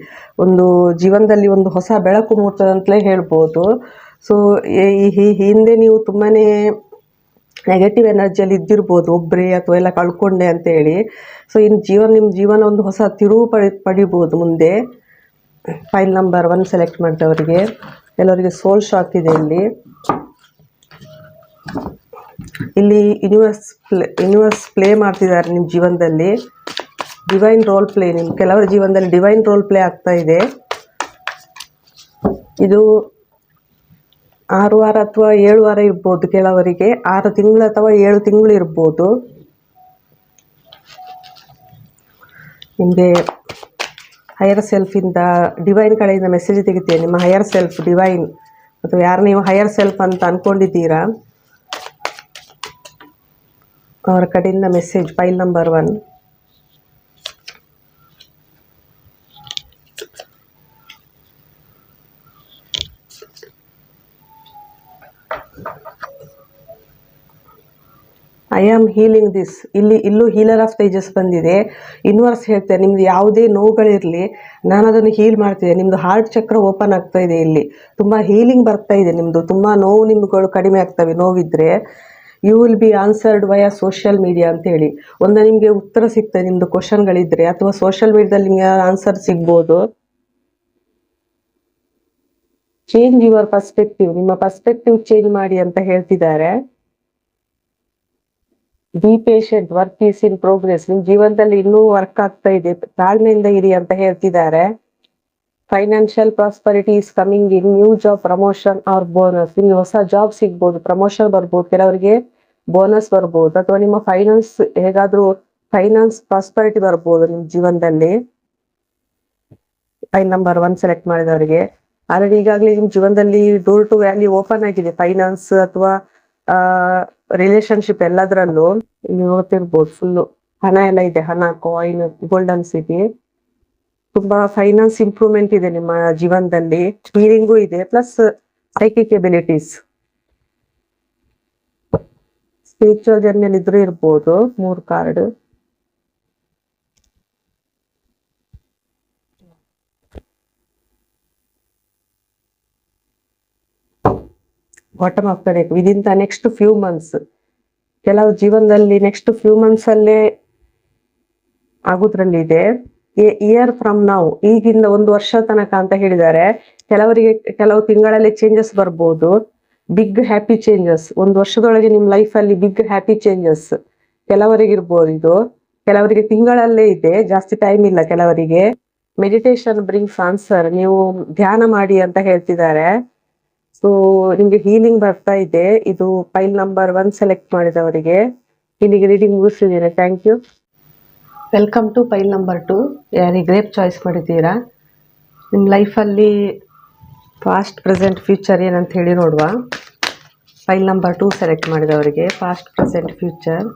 ಒಂದು ಹೊಸ ಬೆಳಕು ಮೂಡ್ತದೆ ಅಂತಲೇ ಹೇಳ್ಬೋದು. ಸೊ ಈ ಹಿಂದೆ ನೀವು ತುಂಬಾ ನೆಗೆಟಿವ್ ಎನರ್ಜಿಯಲ್ಲಿ ಇದ್ದಿರ್ಬೋದು, ಒಬ್ಬರೇ ಅಥವಾ ಎಲ್ಲ ಕಳ್ಕೊಂಡೆ ಅಂತೇಳಿ. ಸೊ ನಿಮ್ಮ ಜೀವನ ಒಂದು ಹೊಸ ತಿರುವು ಪಡಿಬೋದು ಮುಂದೆ. ಫೈಲ್ ನಂಬರ್ 1 ಸೆಲೆಕ್ಟ್ ಮಾಡಿದವರಿಗೆ ಎಲ್ಲರಿಗೆ ಸೋಲ್ ಶಾಕ್ ಇದೆ ಇಲ್ಲಿ ಯೂನಿವರ್ಸ್ ಪ್ಲೇ ಮಾಡ್ತಿದ್ದಾರೆ ನಿಮ್ಮ ಜೀವನದಲ್ಲಿ. ಡಿವೈನ್ ರೋಲ್ ಪ್ಲೇ, ಕೆಲವರ ಜೀವನದಲ್ಲಿ ಡಿವೈನ್ ರೋಲ್ ಪ್ಲೇ ಆಗ್ತಾ ಇದೆ. ಇದು 6 ವಾರ ಅಥವಾ 7 ವಾರ ಇರ್ಬೋದು, ಕೆಲವರಿಗೆ 6 ತಿಂಗಳು ಅಥವಾ 7 ತಿಂಗಳು ಇರ್ಬೋದು. ನಿಮಗೆ ಹೈಯರ್ ಸೆಲ್ಫಿಂದ, ಡಿವೈನ್ ಕಡೆಯಿಂದ ಮೆಸೇಜ್ ತೆಗಿತೀವಿ. ನಿಮ್ಮ ಹೈಯರ್ ಸೆಲ್ಫ್, ಡಿವೈನ್ ಅಥವಾ ಯಾರು ನೀವು ಹೈಯರ್ ಸೆಲ್ಫ್ ಅಂತ ಅಂದ್ಕೊಂಡಿದ್ದೀರಾ ಅವರ ಕಡೆಯಿಂದ message. File number 1 I am healing this. ಇಲ್ಲೂ ಹೀಲರ್ ಆಫ್ ತೇಜಸ್ ಬಂದಿದೆ. ಯೂನಿವರ್ಸ್ ಹೇಳ್ತಾರೆ ನಿಮ್ದು ಯಾವುದೇ ನೋವುಗಳಿರಲಿ ನಾನು ಅದನ್ನು ಹೀಲ್ ಮಾಡ್ತಿದ್ದೆ. ನಿಮ್ಮದು ಹಾರ್ಟ್ ಚಕ್ರ ಓಪನ್ ಆಗ್ತಾ ಇದೆ. ಇಲ್ಲಿ ತುಂಬ ಹೀಲಿಂಗ್ ಬರ್ತಾ ಇದೆ. ನಿಮ್ಮದು ತುಂಬ ನೋವು ನಿಮ್ಗಳು ಕಡಿಮೆ ಆಗ್ತವೆ. ನೋವಿದ್ರೆ you will be answered via social media ಅಂತೇಳಿ ಒಂದು ನಿಮಗೆ ಉತ್ತರ ಸಿಗ್ತದೆ. ನಿಮ್ಮದು ಕ್ವಶನ್ಗಳಿದ್ರೆ ಅಥವಾ ಸೋಷಿಯಲ್ ಮೀಡಿಯಾದಲ್ಲಿ ನಿಮಗೆ ಆನ್ಸರ್ ಸಿಗ್ಬೋದು. ಚೇಂಜ್ ಯುವರ್ ಪರ್ಸ್ಪೆಕ್ಟಿವ್, ನಿಮ್ಮ ಪರ್ಸ್ಪೆಕ್ಟಿವ್ ಚೇಂಜ್ ಮಾಡಿ ಅಂತ ಹೇಳ್ತಿದ್ದಾರೆ. B patient, work is in progress. ನಿಮ್ ಜೀವನದಲ್ಲಿ ಇನ್ನೂ ವರ್ಕ್ ಆಗ್ತಾ ಇದೆ, ತಾಳ್ಮೆಯಿಂದ ಇರಿ ಅಂತ ಹೇಳ್ತಿದ್ದಾರೆ. Financial prosperity is coming in, new job, promotion or bonus. ನಿಮ್ಗೆ ಹೊಸ ಜಾಬ್ ಸಿಗ್ಬೋದು, ಪ್ರಮೋಷನ್ ಬರ್ಬೋದು, ಕೆಲವರಿಗೆ ಬೋನಸ್ ಬರ್ಬೋದು, ಅಥವಾ ನಿಮ್ಮ ಫೈನಾನ್ಸ್ ಪ್ರಾಸ್ಪರಿಟಿ ಬರ್ಬೋದು ನಿಮ್ ಜೀವನದಲ್ಲಿ. ಫೈಲ್ ನಂಬರ್ 1 ಸೆಲೆಕ್ಟ್ ಮಾಡಿದವರಿಗೆ ಆಲ್ರೆಡಿ ಈಗಾಗಲೇ ನಿಮ್ ಜೀವನದಲ್ಲಿ ಡೋರ್ ಟು ವ್ಯಾಲ್ಯೂ ಓಪನ್ ಆಗಿದೆ. ಫೈನಾನ್ಸ್ ಅಥವಾ ರಿಲೇಶನ್ಶಿಪ್ ಎಲ್ಲದರಲ್ಲೂ ನೀವು ನೋಡ್ತಿರ್ಬೋದು. ಫುಲ್ಲು ಹಣ ಎಲ್ಲ ಇದೆ, ಹಣ, ಕಾಯಿನ್, ಗೋಲ್ಡನ್ ಸಿಟಿ. ತುಂಬಾ ಫೈನಾನ್ಸ್ ಇಂಪ್ರೂವ್ಮೆಂಟ್ ಇದೆ ನಿಮ್ಮ ಜೀವನದಲ್ಲಿ. ಹೀಲಿಂಗು ಇದೆ, ಪ್ಲಸ್ ಸೈಕಿಕ್ ಎಬಿಲಿಟೀಸ್. ಸ್ಪಿರಿಚುವಲ್ ಜರ್ನಿಯಲ್ಲಿ ಇದ್ರೂ ಇರ್ಬೋದು. 3 card. Bottom of the deck, within the next few months. ಕೆಲವು ಜೀವನದಲ್ಲಿ ನೆಕ್ಸ್ಟ್ ಫ್ಯೂ ಮಂತ್ಸ್ ಅಲ್ಲೇ ಆಗೋದ್ರಲ್ಲಿ ಇದೆ. ಇಯರ್ ಫ್ರಮ್ ನೌ, ಈಗಿಂದ 1 ವರ್ಷ ತನಕ ಅಂತ ಹೇಳಿದ್ದಾರೆ. ಕೆಲವರಿಗೆ ಕೆಲವು ತಿಂಗಳಲ್ಲಿ ಚೇಂಜಸ್ ಬರ್ಬೋದು. ಬಿಗ್ ಹ್ಯಾಪಿ ಚೇಂಜಸ್ 1 ವರ್ಷದೊಳಗೆ ನಿಮ್ಮ ಲೈಫಲ್ಲಿ ಬಿಗ್ ಹ್ಯಾಪಿ ಚೇಂಜಸ್ ಕೆಲವರಿಗೆ ಇರ್ಬೋದು. ಇದು ಕೆಲವರಿಗೆ ತಿಂಗಳಲ್ಲೇ ಇದೆ, ಜಾಸ್ತಿ ಟೈಮ್ ಇಲ್ಲ ಕೆಲವರಿಗೆ. ಮೆಡಿಟೇಷನ್ ಬ್ರಿಂಗ್ಸ್ ಆನ್ಸರ್, ನೀವು ಧ್ಯಾನ ಮಾಡಿ ಅಂತ ಹೇಳ್ತಿದ್ದಾರೆ. ಸೊ ನಿಮ್ಗೆ ಹೀಲಿಂಗ್ ಬರ್ತಾ ಇದೆ. ಇದು ಫೈಲ್ ನಂಬರ್ 1 ಸೆಲೆಕ್ಟ್ ಮಾಡಿದವರಿಗೆ. ಇಲ್ಲಿಗೆ ರೀಡಿಂಗ್ ಮುಗಿಸಿದ್ದೇನೆ. Thank you. Welcome to file number 2. ಯಾರಿಗೆ ಗ್ರೇಪ್ ಚಾಯ್ಸ್ ಮಾಡಿದ್ದೀರಾ, ನಿಮ್ಮ ಲೈಫಲ್ಲಿ ಪಾಸ್ಟ್, ಪ್ರೆಸೆಂಟ್, ಫ್ಯೂಚರ್ ಏನಂತ ಹೇಳಿ ನೋಡುವ. ಫೈಲ್ ನಂಬರ್ 2 ಸೆಲೆಕ್ಟ್ ಮಾಡಿದವರಿಗೆ ಪಾಸ್ಟ್, ಪ್ರೆಸೆಂಟ್, ಫ್ಯೂಚರ್.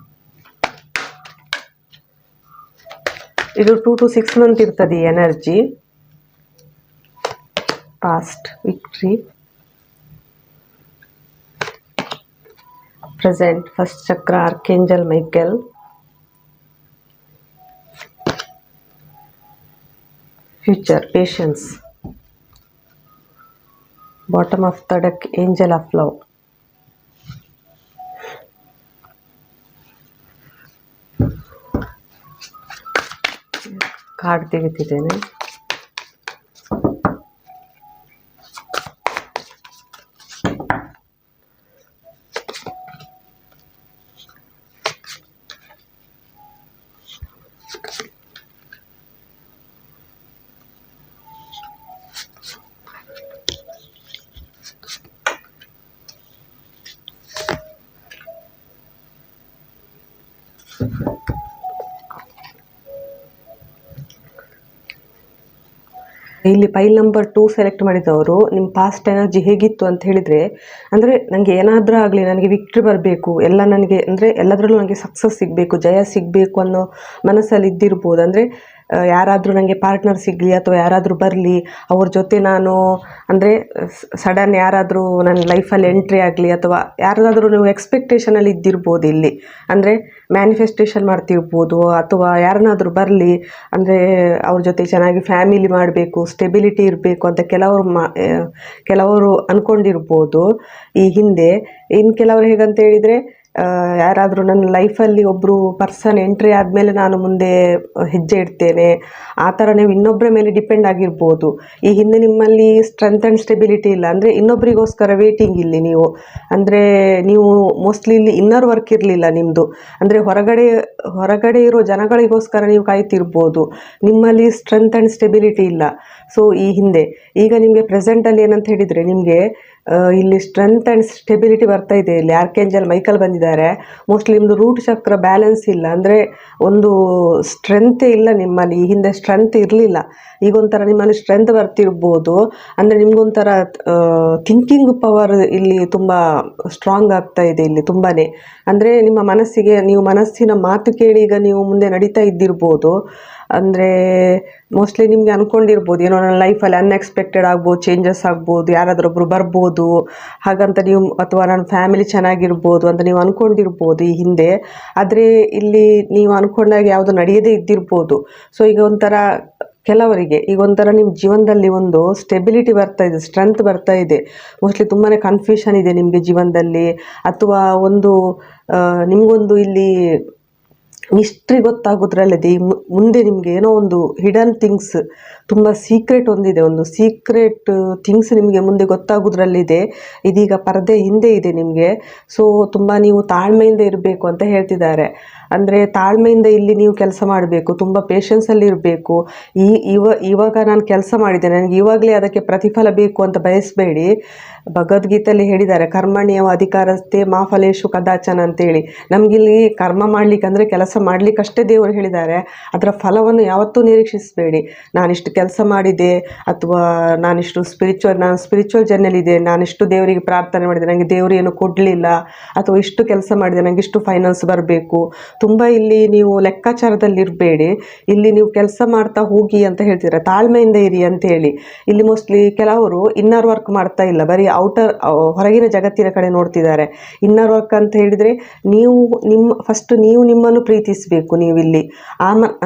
ಇದು 2 to 6 ಮಂತ್ ಇರ್ತದೆ ಈ energy. Past, victory. Present, first chakra, archangel Michael. Future, patience. Bottom of the deck, angel of love. Card ತೆಗಿತಿದ್ದೇನೆ. ಇಲ್ಲಿ ಫೈಲ್ ನಂಬರ್ 2 ಸೆಲೆಕ್ಟ್ ಮಾಡಿದವರು ನಿಮ್ಮ ಪಾಸ್ಟ್ ಎನರ್ಜಿ ಹೇಗಿತ್ತು ಅಂತ ಹೇಳಿದರೆ, ಅಂದರೆ ನನಗೆ ಏನಾದರೂ ಆಗಲಿ, ನನಗೆ ವಿಕ್ಟ್ರಿ ಬರಬೇಕು, ಎಲ್ಲ ನನಗೆ ಅಂದರೆ ಎಲ್ಲದರಲ್ಲೂ ನನಗೆ ಸಕ್ಸಸ್ ಸಿಗಬೇಕು, ಜಯ ಸಿಗಬೇಕು ಅನ್ನೋ ಮನಸ್ಸಲ್ಲಿ ಇದ್ದಿರ್ಬೋದು. ಅಂದರೆ ಯಾರಾದರೂ ನನಗೆ ಪಾರ್ಟ್ನರ್ ಸಿಗಲಿ ಅಥವಾ ಯಾರಾದರೂ ಬರಲಿ, ಅವ್ರ ಜೊತೆ ನಾನು ಅಂದರೆ ಸಡನ್ ಯಾರಾದರೂ ನನ್ನ ಲೈಫಲ್ಲಿ ಎಂಟ್ರಿ ಆಗಲಿ, ಅಥವಾ ಯಾರಾದರೂ ನೀವು ಎಕ್ಸ್ಪೆಕ್ಟೇಷನಲ್ಲಿ ಇದ್ದಿರ್ಬೋದು. ಇಲ್ಲಿ ಅಂದರೆ ಮ್ಯಾನಿಫೆಸ್ಟೇಷನ್ ಮಾಡ್ತಿರ್ಬೋದು, ಅಥವಾ ಯಾರನ್ನಾದರೂ ಬರಲಿ ಅಂದರೆ ಅವ್ರ ಜೊತೆ ಚೆನ್ನಾಗಿ ಫ್ಯಾಮಿಲಿ ಮಾಡಬೇಕು, ಸ್ಟೆಬಿಲಿಟಿ ಇರಬೇಕು ಅಂತ ಕೆಲವರು ಅಂದ್ಕೊಂಡಿರ್ಬೋದು ಈ ಹಿಂದೆ. ಇನ್ನು ಕೆಲವರು ಹೇಗಂತ ಹೇಳಿದರೆ, ಯಾರಾದರೂ ನನ್ನ ಲೈಫಲ್ಲಿ ಒಬ್ಬರು ಪರ್ಸನ್ ಎಂಟ್ರಿ ಆದಮೇಲೆ ನಾನು ಮುಂದೆ ಹೆಜ್ಜೆ ಇಡ್ತೇನೆ, ಆ ಥರ ನೀವು ಇನ್ನೊಬ್ಬರ ಮೇಲೆ ಡಿಪೆಂಡ್ ಆಗಿರ್ಬೋದು. ಈ ಹಿಂದೆ ನಿಮ್ಮಲ್ಲಿ ಸ್ಟ್ರೆಂತ್ ಆ್ಯಂಡ್ ಸ್ಟೆಬಿಲಿಟಿ ಇಲ್ಲ, ಅಂದರೆ ಇನ್ನೊಬ್ಬರಿಗೋಸ್ಕರ ವೇಟಿಂಗ್ ಇಲ್ಲಿ ನೀವು. ಅಂದರೆ ನೀವು ಮೋಸ್ಟ್ಲಿ ಇಲ್ಲಿ ಇನ್ನರ್ ವರ್ಕ್ ಇರಲಿಲ್ಲ ನಿಮ್ಮದು, ಅಂದರೆ ಹೊರಗಡೆ ಇರೋ ಜನಗಳಿಗೋಸ್ಕರ ನೀವು ಕಾಯ್ತಿರ್ಬೋದು. ನಿಮ್ಮಲ್ಲಿ ಸ್ಟ್ರೆಂತ್ ಆ್ಯಂಡ್ ಸ್ಟೆಬಿಲಿಟಿ ಇಲ್ಲ. ಸೊ ಈ ಹಿಂದೆ ಈಗ ನಿಮಗೆ ಪ್ರೆಸೆಂಟಲ್ಲಿ ಏನಂತ ಹೇಳಿದರೆ, ನಿಮಗೆ ಇಲ್ಲಿ ಸ್ಟ್ರೆಂತ್ ಆ್ಯಂಡ್ ಸ್ಟೆಬಿಲಿಟಿ ಬರ್ತಾ ಇದೆ. ಇಲ್ಲಿ ಆರ್ಕೇಂಜಲ್ ಮೈಕಲ್ ಬಂದಿದ್ದಾರೆ. ಮೋಸ್ಟ್ಲಿ ನಿಮ್ಮದು ರೂಟ್ ಚಕ್ರ ಬ್ಯಾಲೆನ್ಸ್ ಇಲ್ಲ, ಅಂದರೆ ಒಂದು ಸ್ಟ್ರೆಂತೇ ಇಲ್ಲ ನಿಮ್ಮಲ್ಲಿ. ಈ ಹಿಂದೆ ಸ್ಟ್ರೆಂತ್ ಇರಲಿಲ್ಲ, ಈಗ ಒಂಥರ ನಿಮ್ಮಲ್ಲಿ ಸ್ಟ್ರೆಂತ್ ಬರ್ತಿರ್ಬೋದು. ಅಂದರೆ ನಿಮಗೊಂಥರ ಥಿಂಕಿಂಗ್ ಪವರ್ ಇಲ್ಲಿ ತುಂಬ ಸ್ಟ್ರಾಂಗ್ ಆಗ್ತಾ ಇದೆ ಇಲ್ಲಿ ತುಂಬಾ. ಅಂದರೆ ನಿಮ್ಮ ಮನಸ್ಸಿಗೆ, ನೀವು ಮನಸ್ಸಿನ ಮಾತು ಕೇಳಿ ಈಗ ನೀವು ಮುಂದೆ ನಡೀತಾ ಇದ್ದಿರ್ಬೋದು. ಅಂದರೆ ಮೋಸ್ಟ್ಲಿ ನಿಮಗೆ ಅಂದ್ಕೊಂಡಿರ್ಬೋದು ಏನೋ ನನ್ನ ಲೈಫಲ್ಲಿ ಅನ್ಎಕ್ಸ್ಪೆಕ್ಟೆಡ್ ಆಗ್ಬೋದು, ಚೇಂಜಸ್ ಆಗ್ಬೋದು, ಯಾರಾದ್ರೊಬ್ರು ಬರ್ಬೋದು ಹಾಗಂತ ನೀವು, ಅಥವಾ ನನ್ನ ಫ್ಯಾಮಿಲಿ ಚೆನ್ನಾಗಿರ್ಬೋದು ಅಂತ ನೀವು ಅಂದ್ಕೊಂಡಿರ್ಬೋದು ಈ ಹಿಂದೆ. ಆದರೆ ಇಲ್ಲಿ ನೀವು ಅಂದ್ಕೊಂಡಾಗ ಯಾವುದು ನಡೆಯದೇ ಇದ್ದಿರ್ಬೋದು. ಸೊ ಈಗ ಒಂಥರ ಕೆಲವರಿಗೆ ಈಗ ಒಂಥರ ನಿಮ್ಮ ಜೀವನದಲ್ಲಿ ಒಂದು ಸ್ಟೆಬಿಲಿಟಿ ಬರ್ತಾ ಇದೆ, ಸ್ಟ್ರೆಂತ್ ಬರ್ತಾ ಇದೆ. ಮೋಸ್ಟ್ಲಿ ತುಂಬಾ ಕನ್ಫ್ಯೂಷನ್ ಇದೆ ನಿಮಗೆ ಜೀವನದಲ್ಲಿ, ಅಥವಾ ಒಂದು ನಿಮಗೊಂದು ಇಲ್ಲಿ ಮಿಸ್ಟ್ರಿ ಗೊತ್ತಾಗೋದ್ರಲ್ಲದೆ ಮುಂದೆ ನಿಮಗೆ ಏನೋ ಒಂದು ಹಿಡನ್ ಥಿಂಗ್ಸ್, ತುಂಬ ಸೀಕ್ರೆಟ್ ಒಂದಿದೆ, ಒಂದು ಸೀಕ್ರೆಟ್ ಥಿಂಗ್ಸ್ ನಿಮಗೆ ಮುಂದೆ ಗೊತ್ತಾಗೋದ್ರಲ್ಲಿದೆ. ಇದೀಗ ಪರದೆ ಹಿಂದೆ ಇದೆ ನಿಮಗೆ. ಸೊ ತುಂಬ ನೀವು ತಾಳ್ಮೆಯಿಂದ ಇರಬೇಕು ಅಂತ ಹೇಳ್ತಿದ್ದಾರೆ. ಅಂದರೆ ತಾಳ್ಮೆಯಿಂದ ಇಲ್ಲಿ ನೀವು ಕೆಲಸ ಮಾಡಬೇಕು, ತುಂಬ ಪೇಷನ್ಸಲ್ಲಿ ಇರಬೇಕು. ಇವಾಗ ನಾನು ಕೆಲಸ ಮಾಡಿದ್ದೇನೆ, ನನಗೆ ಇವಾಗಲೇ ಅದಕ್ಕೆ ಪ್ರತಿಫಲ ಬೇಕು ಅಂತ ಬಯಸಬೇಡಿ. ಭಗವದ್ಗೀತೆಯಲ್ಲಿ ಹೇಳಿದ್ದಾರೆ, ಕರ್ಮಣ್ಯವ ಅಧಿಕಾರಸ್ಥೆ ಮಾ ಫಲೇಶು ಕದಾಚನ ಅಂತೇಳಿ. ನಮಗಿಲ್ಲಿ ಕರ್ಮ ಮಾಡ್ಲಿಕ್ಕೆ ಅಂದರೆ ಕೆಲಸ ಮಾಡ್ಲಿಕ್ಕಷ್ಟೇ ದೇವರು ಹೇಳಿದ್ದಾರೆ. ಅದರ ಫಲವನ್ನು ಯಾವತ್ತೂ ನಿರೀಕ್ಷಿಸಬೇಡಿ. ನಾನಿಷ್ಟು ಕೆಲಸ ಮಾಡಿದೆ, ಅಥವಾ ನಾನು ಸ್ಪಿರಿಚುವಲ್ ಜರ್ನಲ್ಲಿದೆ, ನಾನಿಷ್ಟು ದೇವರಿಗೆ ಪ್ರಾರ್ಥನೆ ಮಾಡಿದೆ, ನನಗೆ ದೇವರು ಏನು ಕೊಡಲಿಲ್ಲ, ಅಥವಾ ಇಷ್ಟು ಕೆಲಸ ಮಾಡಿದೆ, ನನಗೆ ಇಷ್ಟು ಫೈನಾನ್ಸ್ ಬರಬೇಕು. ತುಂಬ ಇಲ್ಲಿ ನೀವು ಲೆಕ್ಕಾಚಾರದಲ್ಲಿರಬೇಡಿ. ಇಲ್ಲಿ ನೀವು ಕೆಲಸ ಮಾಡ್ತಾ ಹೋಗಿ ಅಂತ ಹೇಳ್ತೀರಾ, ತಾಳ್ಮೆಯಿಂದ ಇರಿ ಅಂತೇಳಿ. ಇಲ್ಲಿ ಮೋಸ್ಟ್ಲಿ ಕೆಲವರು ಇನ್ನರ್ ವರ್ಕ್ ಮಾಡ್ತಾ ಇಲ್ಲ, ಬರೀ ಔಟರ್ ಹೊರಗಿನ ಜಗತ್ತಿನ ಕಡೆ ನೋಡ್ತಿದ್ದಾರೆ. ಇನ್ನರ್ ವರ್ಕ್ ಅಂತ ಹೇಳಿದರೆ ಫಸ್ಟ್ ನೀವು ನಿಮ್ಮನ್ನು ಪ್ರೀತಿಸಬೇಕು. ನೀವು ಇಲ್ಲಿ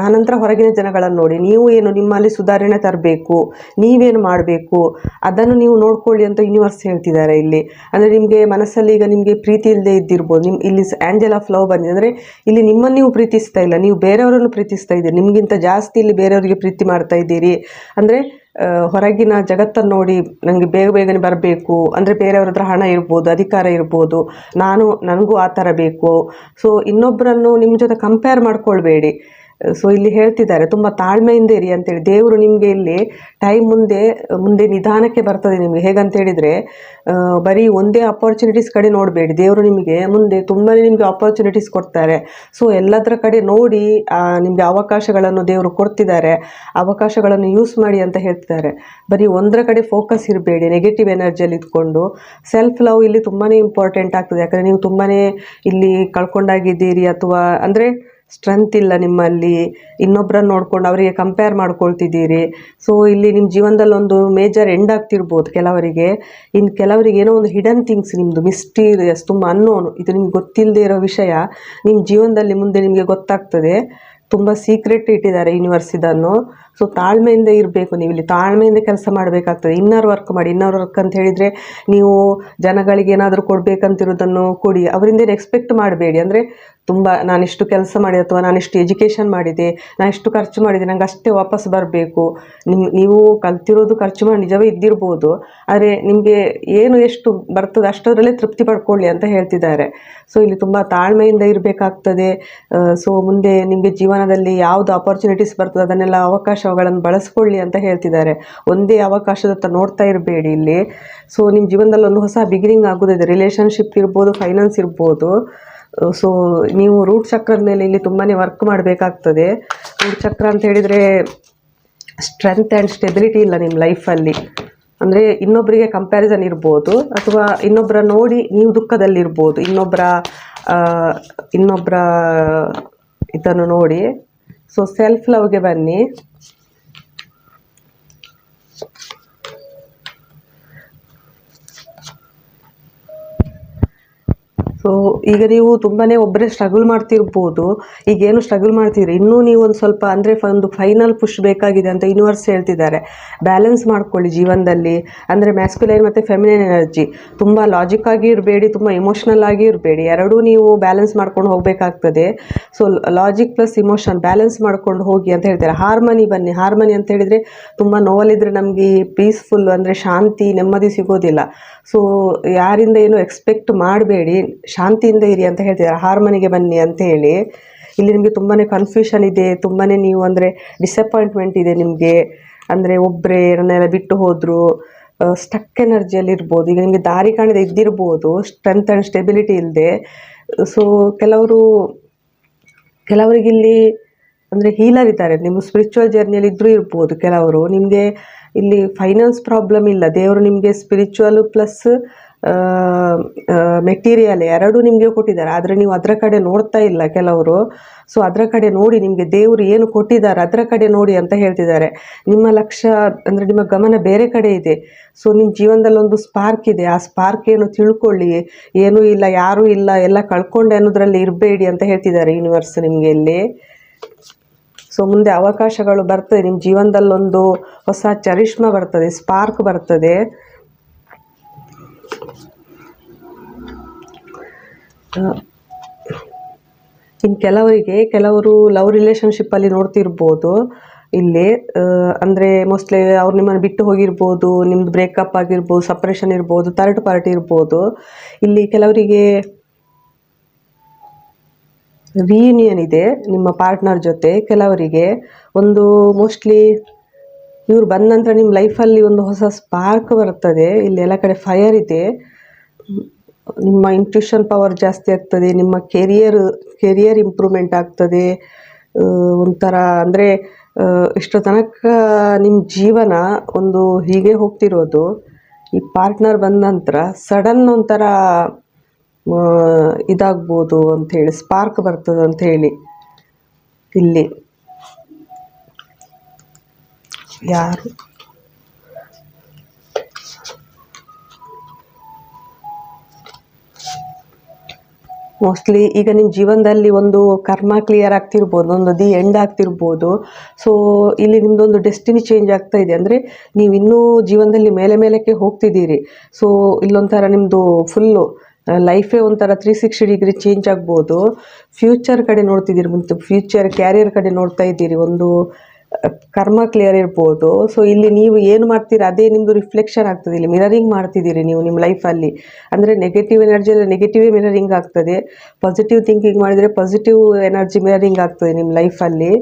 ಆನಂತರ ಹೊರಗಿನ ಜನಗಳನ್ನು ನೋಡಿ, ನೀವು ಏನು ನಿಮ್ಮಲ್ಲಿ ಸುಧಾರಣೆ ತರಬೇಕು, ನೀವೇನು ಮಾಡಬೇಕು ಅದನ್ನು ನೀವು ನೋಡ್ಕೊಳ್ಳಿ ಅಂತ ಯೂನಿವರ್ಸ್ ಹೇಳ್ತಿದ್ದಾರೆ ಇಲ್ಲಿ. ಅಂದರೆ ನಿಮಗೆ ಮನಸ್ಸಲ್ಲಿ ಈಗ ನಿಮಗೆ ಪ್ರೀತಿ ಇಲ್ಲದೆ ಇದ್ದಿರ್ಬೋದು. ಇಲ್ಲಿ ಆ್ಯಂಜಲ್ ಆಫ್ ಲವ್ ಬಂದಿದೆ, ಅಂದರೆ ಇಲ್ಲಿ ನಿಮ್ಮನ್ನು ನೀವು ಪ್ರೀತಿಸ್ತಾ ಇಲ್ಲ, ನೀವು ಬೇರೆಯವರನ್ನು ಪ್ರೀತಿಸ್ತಾ ಇದ್ದೀರಿ. ನಿಮಗಿಂತ ಜಾಸ್ತಿ ಇಲ್ಲಿ ಬೇರೆಯವರಿಗೆ ಪ್ರೀತಿ ಮಾಡ್ತಾ ಇದ್ದೀರಿ. ಅಂದರೆ ಹೊರಗಿನ ಜಗತ್ತನ್ನು ನೋಡಿ ನನಗೆ ಬೇಗನೆ ಬರಬೇಕು, ಅಂದರೆ ಬೇರೆಯವ್ರ ಹತ್ರ ಹಣ ಇರ್ಬೋದು, ಅಧಿಕಾರ ಇರ್ಬೋದು, ನನಗೂ ಆ ಥರ ಬೇಕು. ಸೊ ಇನ್ನೊಬ್ಬರನ್ನು ನಿಮ್ಮ ಜೊತೆ ಕಂಪೇರ್ ಮಾಡ್ಕೊಳ್ಬೇಡಿ. ಸೊ ಇಲ್ಲಿ ಹೇಳ್ತಿದ್ದಾರೆ ತುಂಬ ತಾಳ್ಮೆಯಿಂದ ಇರಿ ಅಂತೇಳಿ. ದೇವರು ನಿಮಗೆ ಇಲ್ಲಿ ಟೈಮ್ ಮುಂದೆ ನಿಧಾನಕ್ಕೆ ಬರ್ತದೆ ನಿಮಗೆ. ಹೇಗಂತ ಹೇಳಿದರೆ ಬರೀ ಒಂದೇ ಅಪರ್ಚುನಿಟೀಸ್ ಕಡೆ ನೋಡಬೇಡಿ, ದೇವರು ನಿಮಗೆ ಮುಂದೆ ತುಂಬಾ ನಿಮಗೆ ಅಪರ್ಚುನಿಟೀಸ್ ಕೊಡ್ತಾರೆ. ಸೊ ಎಲ್ಲದರ ಕಡೆ ನೋಡಿ ನಿಮಗೆ ಅವಕಾಶಗಳನ್ನು ದೇವರು ಕೊಡ್ತಿದ್ದಾರೆ, ಅವಕಾಶಗಳನ್ನು ಯೂಸ್ ಮಾಡಿ ಅಂತ ಹೇಳ್ತಿದ್ದಾರೆ. ಬರೀ ಒಂದರ ಕಡೆ ಫೋಕಸ್ ಇರಬೇಡಿ, ನೆಗೆಟಿವ್ ಎನರ್ಜಿಯಲ್ಲಿ ಇದ್ಕೊಂಡು. ಸೆಲ್ಫ್ ಲವ್ ಇಲ್ಲಿ ತುಂಬಾ ಇಂಪಾರ್ಟೆಂಟ್ ಆಗ್ತದೆ. ಯಾಕಂದರೆ ನೀವು ತುಂಬಾ ಇಲ್ಲಿ ಕಳ್ಕೊಂಡಾಗಿದ್ದೀರಿ, ಅಥವಾ ಅಂದರೆ ಸ್ಟ್ರೆಂತ್ ಇಲ್ಲ ನಿಮ್ಮಲ್ಲಿ, ಇನ್ನೊಬ್ಬರನ್ನು ನೋಡ್ಕೊಂಡು ಅವರಿಗೆ ಕಂಪೇರ್ ಮಾಡ್ಕೊಳ್ತಿದ್ದೀರಿ. ಸೊ ಇಲ್ಲಿ ನಿಮ್ಮ ಜೀವನದಲ್ಲಿ ಒಂದು ಮೇಜರ್ ಎಂಡ್ ಆಗ್ತಿರ್ಬೋದು ಕೆಲವರಿಗೆ. ಇನ್ನು ಕೆಲವರಿಗೆ ಏನೋ ಒಂದು ಹಿಡನ್ ಥಿಂಗ್ಸ್, ನಿಮ್ಮದು ಮಿಸ್ಟೀರಿಯಸ್, ತುಂಬ ಅನ್ನೋನು, ಇದು ನಿಮ್ಗೆ ಗೊತ್ತಿಲ್ಲದೆ ಇರೋ ವಿಷಯ ನಿಮ್ಮ ಜೀವನದಲ್ಲಿ ಮುಂದೆ ನಿಮಗೆ ಗೊತ್ತಾಗ್ತದೆ. ತುಂಬ ಸೀಕ್ರೆಟ್ ಇಟ್ಟಿದ್ದಾರೆ ಯೂನಿವರ್ಸ್ ಇದನ್ನು. ಸೊ ತಾಳ್ಮೆಯಿಂದ ಇರಬೇಕು, ನೀವು ಇಲ್ಲಿ ತಾಳ್ಮೆಯಿಂದ ಕೆಲಸ ಮಾಡಬೇಕಾಗ್ತದೆ. ಇನ್ನರ್ ವರ್ಕ್ ಮಾಡಿ. ಇನ್ನರ್ ವರ್ಕ್ ಅಂತ ಹೇಳಿದರೆ ನೀವು ಜನಗಳಿಗೆ ಏನಾದರೂ ಕೊಡಬೇಕಂತಿರೋದನ್ನು ಕೊಡಿ, ಅವರಿಂದೇನು ಎಕ್ಸ್ಪೆಕ್ಟ್ ಮಾಡಬೇಡಿ. ಅಂದರೆ ತುಂಬ ನಾನಿಷ್ಟು ಕೆಲಸ ಮಾಡಿದೆ, ಅಥವಾ ನಾನಿಷ್ಟು ಎಜುಕೇಷನ್ ಮಾಡಿದೆ, ನಾನಿಷ್ಟು ಖರ್ಚು ಮಾಡಿದೆ, ನಂಗೆ ಅಷ್ಟೇ ವಾಪಸ್ ಬರಬೇಕು. ನೀವು ಕಲ್ತಿರೋದು ಖರ್ಚು ಮಾಡಿ ನಿಜವೇ ಇದ್ದಿರ್ಬೋದು, ಆದರೆ ನಿಮಗೆ ಎಷ್ಟು ಬರ್ತದೆ ಅಷ್ಟರಲ್ಲೇ ತೃಪ್ತಿ ಪಡ್ಕೊಳ್ಳಿ ಅಂತ ಹೇಳ್ತಿದ್ದಾರೆ. ಸೊ ಇಲ್ಲಿ ತುಂಬ ತಾಳ್ಮೆಯಿಂದ ಇರಬೇಕಾಗ್ತದೆ. ಸೊ ಮುಂದೆ ನಿಮಗೆ ಜೀವನದಲ್ಲಿ ಯಾವುದು ಅಪರ್ಚುನಿಟೀಸ್ ಬರ್ತದೆ ಅದನ್ನೆಲ್ಲ ಅವಕಾಶಗಳನ್ನು ಬಳಸ್ಕೊಳ್ಳಿ ಅಂತ ಹೇಳ್ತಿದ್ದಾರೆ. ಒಂದೇ ಅವಕಾಶದತ್ತ ನೋಡ್ತಾ ಇರಬೇಡಿ ಇಲ್ಲಿ. ಸೊ ನಿಮ್ಮ ಜೀವನದಲ್ಲಿ ಒಂದು ಹೊಸ ಬಿಗಿನಿಂಗ್ ಆಗೋದಿದೆ. ರಿಲೇಷನ್ಶಿಪ್ ಇರ್ಬೋದು, ಫೈನಾನ್ಸ್ ಇರ್ಬೋದು. ಸೊ ನೀವು ರೂಟ್ ಚಕ್ರದ ಮೇಲೆ ಇಲ್ಲಿ ತುಂಬಾ ವರ್ಕ್ ಮಾಡಬೇಕಾಗ್ತದೆ. ರೂಟ್ ಚಕ್ರ ಅಂತ ಹೇಳಿದರೆ ಸ್ಟ್ರೆಂತ್ ಆ್ಯಂಡ್ ಸ್ಟೆಬಿಲಿಟಿ ಇಲ್ಲ ನಿಮ್ಮ ಲೈಫಲ್ಲಿ. ಅಂದರೆ ಇನ್ನೊಬ್ಬರಿಗೆ ಕಂಪ್ಯಾರಿಸನ್ ಇರ್ಬೋದು, ಅಥವಾ ಇನ್ನೊಬ್ಬರ ನೋಡಿ ನೀವು ದುಃಖದಲ್ಲಿರ್ಬೋದು, ಇನ್ನೊಬ್ಬರ ಇದನ್ನು ನೋಡಿ. ಸೊ ಸೆಲ್ಫ್ ಲವ್ಗೆ ಬನ್ನಿ. ಸೊ ಈಗ ನೀವು ತುಂಬಾ ಒಬ್ಬರೇ ಸ್ಟ್ರಗಲ್ ಮಾಡ್ತಿರ್ಬೋದು. ಈಗೇನು ಸ್ಟ್ರಗಲ್ ಮಾಡ್ತೀರಿ, ಇನ್ನೂ ನೀವು ಒಂದು ಸ್ವಲ್ಪ ಅಂದರೆ ಒಂದು ಫೈನಲ್ ಪುಷ್ ಬೇಕಾಗಿದೆ ಅಂತ ಯೂನಿವರ್ಸ್ ಹೇಳ್ತಿದ್ದಾರೆ. ಬ್ಯಾಲೆನ್ಸ್ ಮಾಡ್ಕೊಳ್ಳಿ ಜೀವನದಲ್ಲಿ. ಅಂದರೆ ಮ್ಯಾಸ್ಕ್ಯುಲೈನ್ ಮತ್ತು ಫೆಮಿನೈನ್ ಎನರ್ಜಿ ತುಂಬ ಲಾಜಿಕ್ ಆಗಿ ಇರಬೇಡಿ, ತುಂಬ ಇಮೋಷ್ನಲ್ ಆಗಿ ಇರಬೇಡಿ. ಎರಡೂ ನೀವು ಬ್ಯಾಲೆನ್ಸ್ ಮಾಡ್ಕೊಂಡು ಹೋಗಬೇಕಾಗ್ತದೆ. So logic plus emotion balance ಮಾಡ್ಕೊಂಡು ಹೋಗಿ ಅಂತ ಹೇಳ್ತಾರೆ. ಹಾರ್ಮನಿ ಬನ್ನಿ. ಹಾರ್ಮನಿ ಅಂತ ಹೇಳಿದರೆ ತುಂಬ ನೋವಲ್ಲಿದ್ದರೆ ನಮಗೆ ಪೀಸ್ಫುಲ್ ಅಂದರೆ ಶಾಂತಿ, ನೆಮ್ಮದಿ ಸಿಗೋದಿಲ್ಲ. ಸೊ ಯಾರಿಂದ ಏನು ಎಕ್ಸ್ಪೆಕ್ಟ್ ಮಾಡಬೇಡಿ, ಶಾಂತಿಯಿಂದ ಇರಿ ಅಂತ ಹೇಳ್ತಿದ್ದಾರೆ. ಹಾರ್ಮನಿಗೆ ಬನ್ನಿ ಅಂತ ಹೇಳಿ. ಇಲ್ಲಿ ನಿಮಗೆ ತುಂಬಾ ಕನ್ಫ್ಯೂಷನ್ ಇದೆ, ತುಂಬಾ ನೀವು ಅಂದರೆ ಡಿಸಪಾಯಿಂಟ್ಮೆಂಟ್ ಇದೆ ನಿಮಗೆ. ಅಂದರೆ ಒಬ್ಬರೇ ನನ್ನೆಲ್ಲ ಬಿಟ್ಟು ಹೋದರು, ಸ್ಟಕ್ ಎನರ್ಜಿಯಲ್ಲಿ ಇರ್ಬೋದು. ಈಗ ನಿಮಗೆ ದಾರಿ ಕಾಣದೆ ಇದ್ದಿರ್ಬೋದು, ಸ್ಟ್ರೆಂತ್ ಆ್ಯಂಡ್ ಸ್ಟೆಬಿಲಿಟಿ ಇಲ್ಲದೆ. ಸೊ ಕೆಲವರಿಗಿಲ್ಲಿ ಅಂದರೆ ಹೀಲರ್ ಇದ್ದಾರೆ, ನಿಮ್ಮ ಸ್ಪಿರಿಚುವಲ್ ಜರ್ನಿಯಲ್ಲಿ ಇದ್ದರೂ ಇರ್ಬೋದು. ಕೆಲವರು ನಿಮಗೆ ಇಲ್ಲಿ ಫೈನಾನ್ಸ್ ಪ್ರಾಬ್ಲಮ್ ಇಲ್ಲ. ದೇವರು ನಿಮಗೆ ಸ್ಪಿರಿಚುವಲ್ ಪ್ಲಸ್ ಮೆಟೀರಿಯಲ್ ಎರಡೂ ನಿಮಗೆ ಕೊಟ್ಟಿದ್ದಾರೆ. ಆದರೆ ನೀವು ಅದರ ಕಡೆ ನೋಡ್ತಾ ಇಲ್ಲ ಕೆಲವರು. ಸೊ ಅದರ ಕಡೆ ನೋಡಿ, ನಿಮಗೆ ದೇವರು ಏನು ಕೊಟ್ಟಿದ್ದಾರೆ ಅದರ ಕಡೆ ನೋಡಿ ಅಂತ ಹೇಳ್ತಿದ್ದಾರೆ. ನಿಮ್ಮ ಲಕ್ಷ್ಯ ಅಂದರೆ ನಿಮ್ಮ ಗಮನ ಬೇರೆ ಕಡೆ ಇದೆ. ಸೊ ನಿಮ್ಮ ಜೀವನದಲ್ಲಿ ಒಂದು ಸ್ಪಾರ್ಕ್ ಇದೆ. ಆ ಸ್ಪಾರ್ಕ್ ಏನು ತಿಳ್ಕೊಳ್ಳಿ. ಏನೂ ಇಲ್ಲ, ಯಾರೂ ಇಲ್ಲ, ಎಲ್ಲ ಕಳ್ಕೊಂಡೆ ಅನ್ನೋದ್ರಲ್ಲಿ ಇರಬೇಡಿ ಅಂತ ಹೇಳ್ತಿದ್ದಾರೆ ಯೂನಿವರ್ಸ್ ನಿಮಗೆ ಇಲ್ಲಿ. ಸೊ ಮುಂದೆ ಅವಕಾಶಗಳು ಬರ್ತದೆ. ನಿಮ್ಮ ಜೀವನದಲ್ಲೊಂದು ಹೊಸ ಚರಿಷ್ಮಾ ಬರ್ತದೆ, ಸ್ಪಾರ್ಕ್ ಬರ್ತದೆ. ಇನ್ನು ಕೆಲವರು ಲವ್ ರಿಲೇಷನ್ಶಿಪ್ಪಲ್ಲಿ ನೋಡ್ತಿರ್ಬೋದು ಇಲ್ಲಿ. ಅಂದರೆ ಮೋಸ್ಟ್ಲಿ ಅವ್ರು ನಿಮ್ಮನ್ನು ಬಿಟ್ಟು ಹೋಗಿರ್ಬೋದು, ನಿಮ್ಮದು ಬ್ರೇಕಪ್ ಆಗಿರ್ಬೋದು, ಸಪ್ರೇಷನ್ ಇರ್ಬೋದು, ಥರ್ಡ್ ಪಾರ್ಟಿ ಇರ್ಬೋದು. ಇಲ್ಲಿ ಕೆಲವರಿಗೆ ರಿಯೂನಿಯನ್ ಇದೆ ನಿಮ್ಮ ಪಾರ್ಟ್ನರ್ ಜೊತೆ. ಕೆಲವರಿಗೆ ಒಂದು ಮೋಸ್ಟ್ಲಿ ಇವ್ರು ಬಂದ ನಂತರ ನಿಮ್ಮ ಲೈಫಲ್ಲಿ ಒಂದು ಹೊಸ ಸ್ಪಾರ್ಕ್ ಬರ್ತದೆ. ಇಲ್ಲಿ ಎಲ್ಲ ಕಡೆ ಫೈರ್ ಇದೆ. ನಿಮ್ಮ ಇಂಟ್ಯೂಷನ್ ಪವರ್ ಜಾಸ್ತಿ ಆಗ್ತದೆ. ನಿಮ್ಮ ಕೆರಿಯರ್ ಇಂಪ್ರೂವ್ಮೆಂಟ್ ಆಗ್ತದೆ. ಒಂಥರ ಅಂದರೆ ಇಷ್ಟು ತನಕ ನಿಮ್ಮ ಜೀವನ ಒಂದು ಹೀಗೆ ಹೋಗ್ತಿರೋದು, ಈ ಪಾರ್ಟ್ನರ್ ಬಂದ ನಂತರ ಸಡನ್ ಒಂಥರ ಇದಾಗ್ಬೋದು ಅಂಥೇಳಿ, ಸ್ಪಾರ್ಕ್ ಬರ್ತದೆ ಅಂಥೇಳಿ ಇಲ್ಲಿ. ಯಾರು ಮೋಸ್ಟ್ಲಿ ಈಗ ನಿಮ್ಮ ಜೀವನದಲ್ಲಿ ಒಂದು ಕರ್ಮ ಕ್ಲಿಯರ್ ಆಗ್ತಿರ್ಬೋದು, ಒಂದು ದಿ ಎಂಡ್ ಆಗ್ತಿರ್ಬೋದು. ಸೊ ಇಲ್ಲಿ ನಿಮ್ಮದೊಂದು ಡೆಸ್ಟಿನಿ ಚೇಂಜ್ ಆಗ್ತಾ ಇದೆ. ಅಂದರೆ ನೀವು ಇನ್ನೂ ಜೀವನದಲ್ಲಿ ಮೇಲಕ್ಕೆ ಹೋಗ್ತಿದ್ದೀರಿ. ಸೊ ಇಲ್ಲೊಂಥರ ನಿಮ್ಮದು ಫುಲ್ಲು ಲೈಫೇ ಒಂಥರ 360 ಡಿಗ್ರಿ ಚೇಂಜ್ ಆಗ್ಬೋದು. ಫ್ಯೂಚರ್ ಕಡೆ ನೋಡ್ತಿದ್ದೀರಿ, ಮುಂದೆ ಫ್ಯೂಚರ್ ಕ್ಯಾರಿಯರ್ ಕಡೆ ನೋಡ್ತಾ ಇದ್ದೀರಿ. ಒಂದು ಕರ್ಮ ಕ್ಲಿಯರ್ ಇರ್ಬೋದು. ಸೊ ಇಲ್ಲಿ ನೀವು ಏನು ಮಾಡ್ತೀರಾ ಅದೇ ನಿಮ್ಮದು ರಿಫ್ಲೆಕ್ಷನ್ ಆಗ್ತದೆ. ಇಲ್ಲಿ ಮಿರರಿಂಗ್ ಮಾಡ್ತಿದ್ದೀರಿ ನೀವು ನಿಮ್ಮ ಲೈಫಲ್ಲಿ. ಅಂದರೆ ನೆಗೆಟಿವ್ ಎನರ್ಜಿಯಲ್ಲಿ ನೆಗೆಟಿವೇ ಮಿರರಿಂಗ್ ಆಗ್ತದೆ. ಪಾಸಿಟಿವ್ ಥಿಂಕಿಂಗ್ ಮಾಡಿದರೆ ಪಾಸಿಟಿವ್ ಎನರ್ಜಿ ಮಿರರಿಂಗ್ ಆಗ್ತದೆ ನಿಮ್ಮ ಲೈಫಲ್ಲಿ.